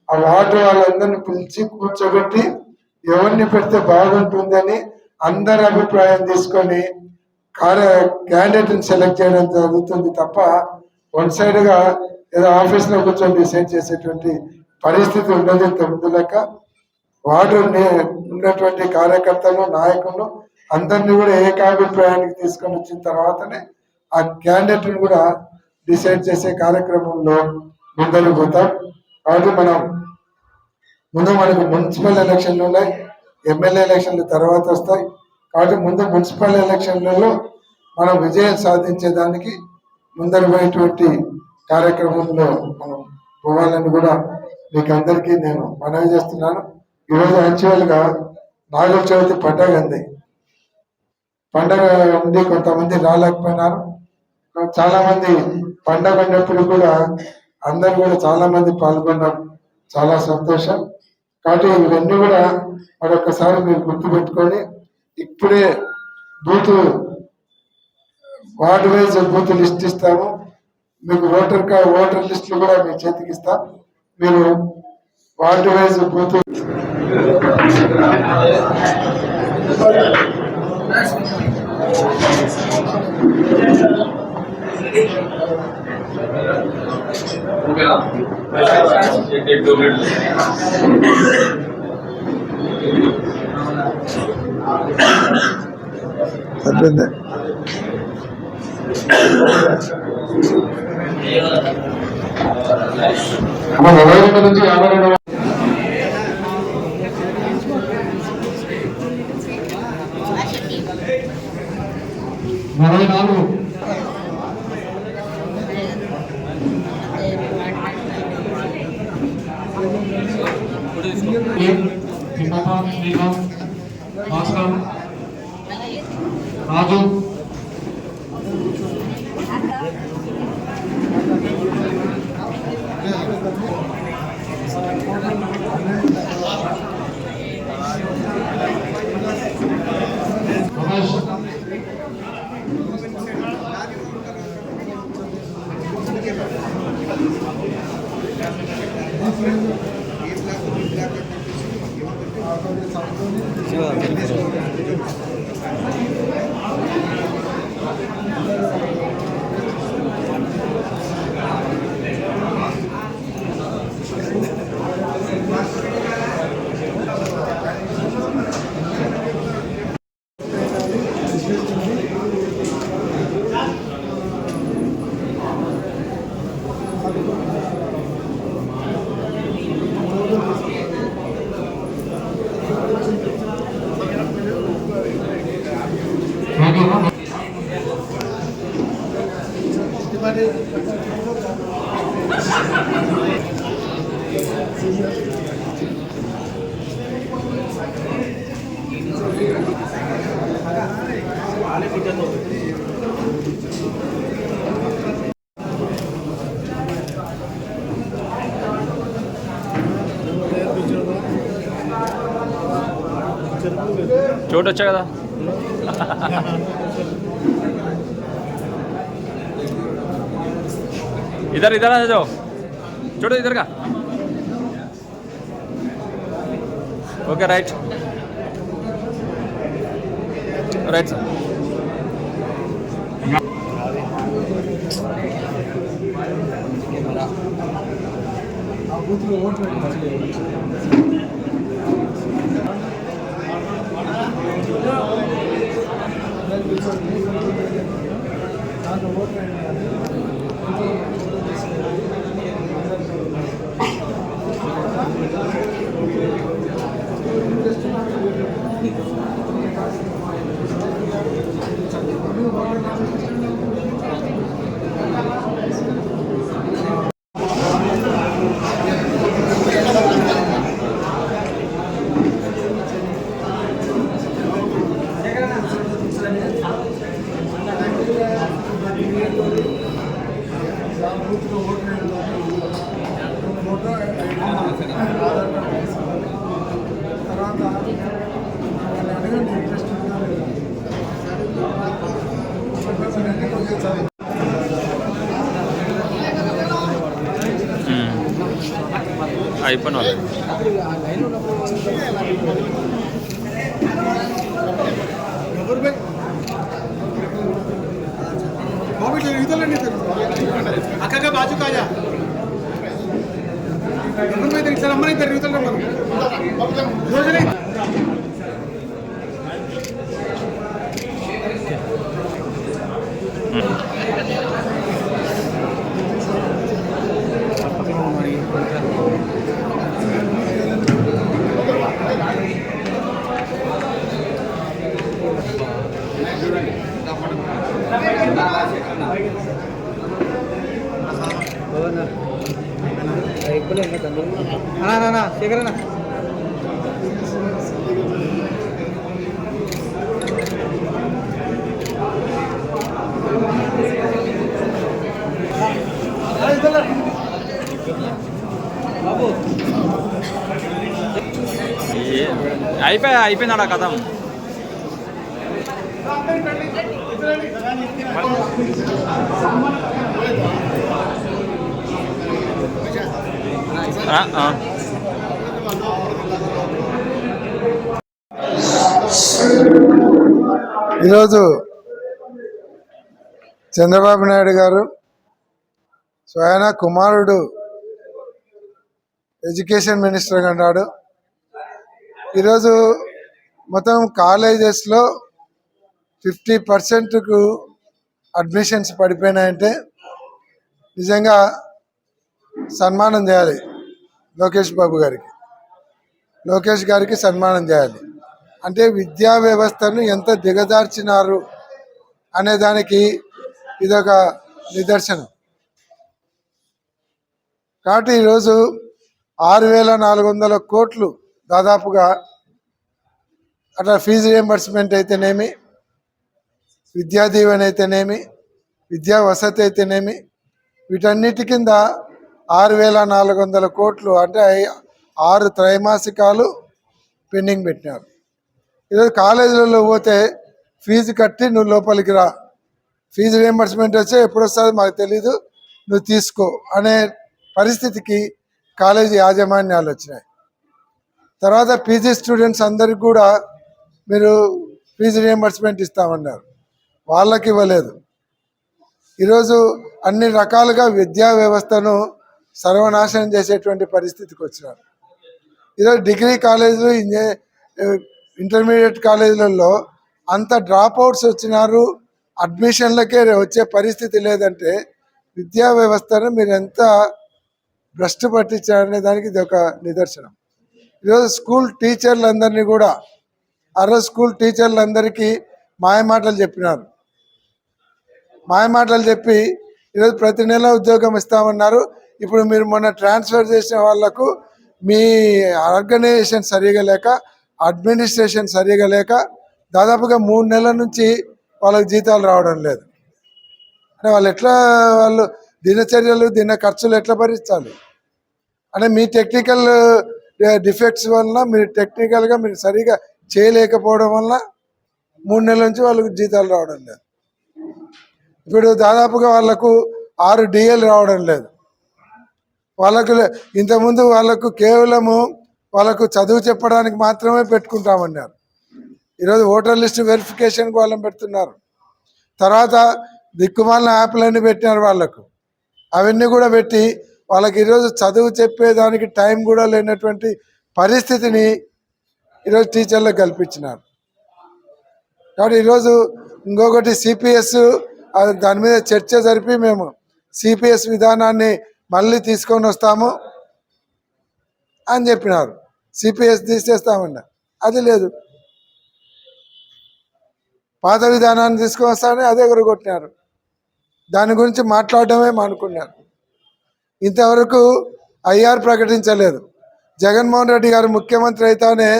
Speaker 10: ఆ వార్డు వాళ్ళందరినీ పిలిచి కూర్చోబెట్టి ఎవరిని పెడితే బాగుంటుందని అందరి అభిప్రాయం తీసుకొని క్యాండిడేట్ని సెలెక్ట్ చేయడం జరుగుతుంది తప్ప వన్ సైడ్గా ఏదో ఆఫీస్లో కూర్చొని డిసైడ్ చేసేటువంటి పరిస్థితి ఉండదు. ఇంతకుముందు లెక్క వార్డు ఉన్నటువంటి కార్యకర్తలు, నాయకులు అందరినీ కూడా ఏకాభిప్రాయానికి తీసుకొని వచ్చిన తర్వాతనే ఆ క్యాండిడేట్ని కూడా డిసైడ్ చేసే కార్యక్రమంలో ముందరకు పోతాం. కాబట్టి మనకు మున్సిపల్ ఎలక్షన్లు ఉన్నాయి, ఎమ్మెల్యే ఎలక్షన్లు తర్వాత వస్తాయి. కాబట్టి ముందు మున్సిపల్ ఎలక్షన్లలో మనం విజయం సాధించేదానికి ముందర పోయేటువంటి కార్యక్రమంలో మనం పోవాలని కూడా మీకు అందరికీ నేను మనవి చేస్తున్నాను. ఈరోజు యాక్చువల్గా నాగుల చవితి పండగ ఉంది. పండగ ఉండి కొంతమంది రాలేకపోయినారు. చాలా మంది పండగ ఉన్నప్పుడు కూడా అందరు కూడా చాలా మంది పాల్గొన్నారు. చాలా సంతోషం. కాబట్టి ఇవన్నీ కూడా మరొకసారి మీరు గుర్తుపెట్టుకొని ఇప్పుడే వార్డు వైజ్ బూత్ లిస్ట్ ఇస్తాము. మీకు ఓటర్ లిస్టులు కూడా మీ చేతికి ఇస్తాం. మీరు వార్డు వైజ్ బూత్ సరిపోయింది.
Speaker 1: మన 22 నుంచి 52 44 తిమ్మప్ప శ్రీకాంత్ భాస్కర్ రాజు రమేష్
Speaker 11: चोट अच्छा కదా इधर इधर आ जाओ छोड़ो इधर का ओके राइट राइट सर అయిపోయిన
Speaker 2: అక్క బాజు కాజా ఇద్దరు అమ్మని ఇద్దరు యువతలు రోజులే శేఖరన్నా
Speaker 11: అయిపోయిందా కథం
Speaker 10: ఈరోజు చంద్రబాబు నాయుడు గారు స్వయాన కుమారుడు ఎడ్యుకేషన్ మినిస్టర్గా ఉన్నాడు. ఈరోజు మొత్తం కాలేజెస్లో 50%కు అడ్మిషన్స్ పడిపోయినాయంటే నిజంగా సన్మానం చేయాలి లోకేష్ గారికి సన్మానం చేయాలి. అంటే విద్యా వ్యవస్థను ఎంత దిగజార్చినారు అనే దానికి ఇదొక నిదర్శనం. కాబట్టి ఈరోజు 6,400 కోట్లు దాదాపుగా అట్లా ఫీజు రియంబర్స్మెంట్ అయితేనేమి, విద్యా దీవెన అయితేనేమి, విద్యా వసతి అయితేనేమి, వీటన్నిటి కింద 6,400 కోట్లు అంటే 6 త్రైమాసికాలు పెండింగ్ పెట్టినారు. ఈరోజు కాలేజీలలో పోతే ఫీజు కట్టి నువ్వు లోపలికి రా, ఫీజు రియంబర్స్మెంట్ వచ్చే ఎప్పుడు వస్తుందో మాకు తెలీదు, నువ్వు తీసుకో అనే పరిస్థితికి కాలేజీ యాజమాన్యాలు వచ్చినాయి. తర్వాత పీజీ స్టూడెంట్స్ అందరికి కూడా మీరు ఫీజు రియంబర్స్మెంట్ ఇస్తామన్నారు, వాళ్ళకి ఇవ్వలేదు. ఈరోజు అన్ని రకాలుగా విద్యా వ్యవస్థను సర్వనాశనం చేసేటువంటి పరిస్థితికి వచ్చినారు. ఈరోజు డిగ్రీ కాలేజీలు, ఇంటర్మీడియట్ కాలేజీలలో అంత డ్రాప్ అవుట్స్ వచ్చినారు, అడ్మిషన్లకే వచ్చే పరిస్థితి లేదంటే విద్యా వ్యవస్థను మీరు ఎంత భ్రష్టు పట్టించారనే దానికి ఇది ఒక నిదర్శనం. ఈరోజు స్కూల్ టీచర్లందరినీ కూడా స్కూల్ టీచర్లందరికీ మాయమాటలు చెప్పినారు. మాయమాటలు చెప్పి ఈరోజు ప్రతి నెల ఉద్యోగం ఇస్తామన్నారు. ఇప్పుడు మీరు మొన్న ట్రాన్స్ఫర్ చేసిన వాళ్లకు మీ ఆర్గనైజేషన్ సరిగా లేక, అడ్మినిస్ట్రేషన్ సరిగా లేక దాదాపుగా 3 నెలల నుంచి వాళ్ళకి జీతాలు రావడం లేదు. అంటే వాళ్ళు దినచర్యలు, ఖర్చులు ఎట్లా భరించాలి? అంటే మీ టెక్నికల్ డిఫెక్ట్స్ వలన, మీరు టెక్నికల్గా మీరు సరిగా చేయలేకపోవడం వలన 3 నెలల నుంచి వాళ్ళకు జీతాలు రావడం లేదు. ఇప్పుడు దాదాపుగా వాళ్ళకు 6 DL రావడం లేదు. వాళ్ళకు ఇంతకుముందు వాళ్ళకు కేవలము వాళ్ళకు చదువు చెప్పడానికి మాత్రమే పెట్టుకుంటామన్నారు. ఈరోజు ఓటర్ లిస్ట్ వెరిఫికేషన్కి వాళ్ళని పెడుతున్నారు. తర్వాత దిక్కుమాలిన యాప్లన్నీ పెట్టినారు వాళ్ళకు. అవన్నీ కూడా పెట్టి వాళ్ళకి ఈరోజు చదువు చెప్పేదానికి టైం కూడా లేనటువంటి పరిస్థితిని ఈరోజు టీచర్లకు కల్పించినారు. కాబట్టి ఈరోజు ఇంకొకటి సిపిఎస్, దాని మీద చర్చ జరిపి మేము సిపిఎస్ విధానాన్ని మళ్ళీ తీసుకొని వస్తాము అని చెప్పినారు. సిపిఎస్ తీసేస్తామన్నా, అది లేదు. పాత విధానాన్ని తీసుకొని వస్తామని అదే కొట్టినారు. దాని గురించి మాట్లాడడమే మానుకున్నారు. ఇంతవరకు ఐఆర్ ప్రకటించలేదు. జగన్మోహన్ రెడ్డి గారు ముఖ్యమంత్రి అయితేనే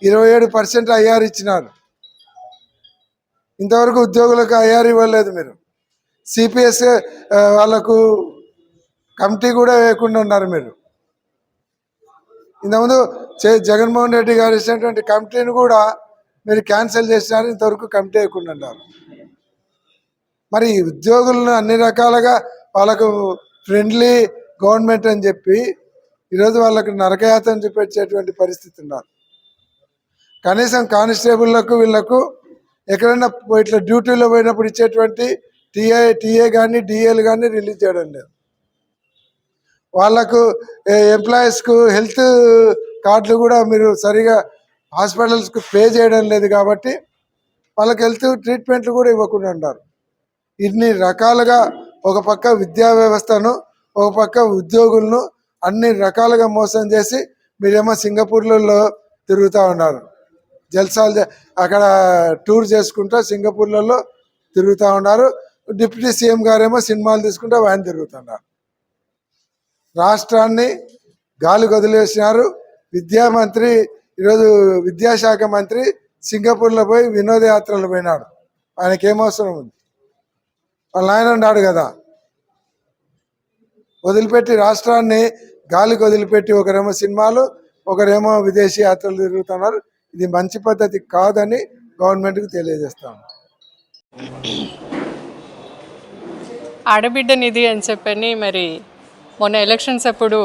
Speaker 10: 27% ఐఆర్ ఇచ్చినారు. ఇంతవరకు ఉద్యోగులకు ఐఆర్ ఇవ్వలేదు. మీరు సిపిఎస్ వాళ్ళకు కమిటీ కూడా వేయకుండా ఉన్నారు. మీరు ఇంతకుముందు జగన్మోహన్ రెడ్డి గారు ఇచ్చినటువంటి కమిటీని కూడా మీరు క్యాన్సిల్ చేసినారు. ఇంతవరకు కమిటీ వేయకుండా ఉన్నారు. మరి ఉద్యోగులను అన్ని రకాలుగా వాళ్ళకు ఫ్రెండ్లీ గవర్నమెంట్ అని చెప్పి ఈరోజు వాళ్ళకు నరకయాతన చూపించేటువంటి పరిస్థితి ఉన్నారు. కనీసం కానిస్టేబుళ్లకు వీళ్లకు ఎక్కడైనా ఇట్లా డ్యూటీలో పోయినప్పుడు ఇచ్చేటువంటి టీఏ కానీ డిఏలు కానీ రిలీజ్ చేయడం లేదు. వాళ్ళకు ఎంప్లాయీస్కు హెల్త్ కార్డులు కూడా మీరు సరిగా హాస్పిటల్స్కు పే చేయడం లేదు. కాబట్టి వాళ్ళకి హెల్త్ ట్రీట్మెంట్లు కూడా ఇవ్వకుండా ఉన్నారు. ఇన్ని రకాలుగా ఒక పక్క విద్యా వ్యవస్థను, ఒక పక్క ఉద్యోగులను అన్ని రకాలుగా మోసం చేసి మీరేమో సింగపూర్లలో తిరుగుతూ ఉన్నారు. జల్సాలు అక్కడ టూర్ చేసుకుంటూ సింగపూర్లలో తిరుగుతూ ఉన్నారు. డిప్యూటీ సీఎం గారేమో సినిమాలు తీసుకుంటూ ఆయన తిరుగుతున్నారు. రాష్ట్రాన్ని గాలి వదిలేసినారు. విద్యామంత్రి ఈరోజు విద్యాశాఖ మంత్రి సింగపూర్లో పోయి వినోదయాత్రలు పోయినాడు. ఆయనకేమవసరం ఉంది? వాళ్ళ ఆయన ఉన్నాడు కదా. వదిలిపెట్టి రాష్ట్రాన్ని గాలికి వదిలిపెట్టి ఒకరేమో సినిమాలు, ఒకరేమో విదేశీ యాత్రలు తిరుగుతున్నారు. ఇది మంచి పద్ధతి కాదని గవర్నమెంట్కి తెలియజేస్తాము.
Speaker 9: ఆడబిడ్డ నిధి అని చెప్పని మరి మొన్న ఎలక్షన్స్ అప్పుడు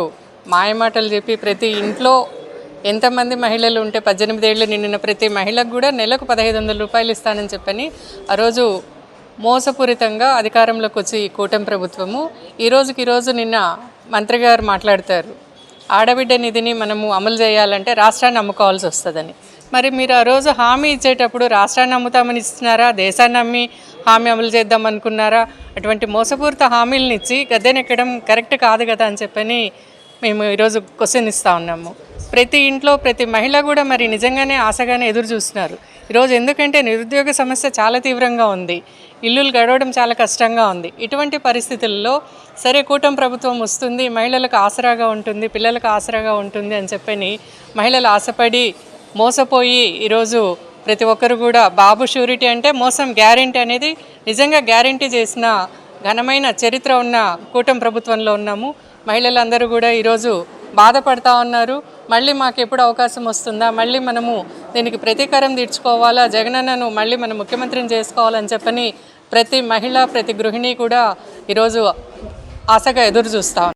Speaker 9: మాయమాటలు చెప్పి ప్రతి ఇంట్లో ఎంతమంది మహిళలు ఉంటే 18 ఏళ్ళు నిండిన ప్రతి మహిళకు కూడా నెలకు 1500 రూపాయలు ఇస్తానని చెప్పని ఆ రోజు మోసపూరితంగా అధికారంలోకి వచ్చి కూటమి ప్రభుత్వము ఈరోజు నిన్న మంత్రి గారు మాట్లాడతారు, ఆడబిడ్డ నిధిని మనము అమలు చేయాలంటే రాష్ట్రాన్ని అమ్ముకోవాల్సి వస్తుందని. మరి మీరు ఆ రోజు హామీ ఇచ్చేటప్పుడు రాష్ట్రాన్ని అమ్ముతామని ఇస్తున్నారా, దేశాన్ని అమ్మి హామీ అమలు చేద్దాం అనుకున్నారా? అటువంటి మోసపూరిత హామీలను ఇచ్చి గద్దెనెక్కడం కరెక్ట్ కాదు కదా అని చెప్పని మేము ఈరోజు క్వశ్చన్ ఇస్తూ ఉన్నాము. ప్రతి ఇంట్లో ప్రతి మహిళ కూడా మరి నిజంగానే ఆశగానే ఎదురు చూస్తున్నారు ఈరోజు. ఎందుకంటే నిరుద్యోగ సమస్య చాలా తీవ్రంగా ఉంది, ఇల్లులు గడవడం చాలా కష్టంగా ఉంది. ఇటువంటి పరిస్థితుల్లో సరే కూటమి ప్రభుత్వం వస్తుంది, మహిళలకు ఆసరాగా ఉంటుంది, పిల్లలకు ఆసరాగా ఉంటుంది అని చెప్పని మహిళలు ఆశపడి మోసపోయి ఈరోజు ప్రతి ఒక్కరు కూడా బాబు షూరిటీ అంటే మోసం గ్యారెంటీ అనేది నిజంగా గ్యారెంటీ చేసిన ఘనమైన చరిత్ర ఉన్న కూటమి ప్రభుత్వంలో ఉన్నాము. మహిళలందరూ కూడా ఈరోజు బాధపడతా ఉన్నారు. మళ్ళీ మాకు ఎప్పుడు అవకాశం వస్తుందా, మళ్ళీ మనము దీనికి ప్రతీకారం తీర్చుకోవాలా, జగనన్నను మళ్ళీ మనం ముఖ్యమంత్రిని చేసుకోవాలని చెప్పని ప్రతి మహిళ ప్రతి గృహిణి కూడా ఈరోజు ఆశగా ఎదురు చూస్తాం.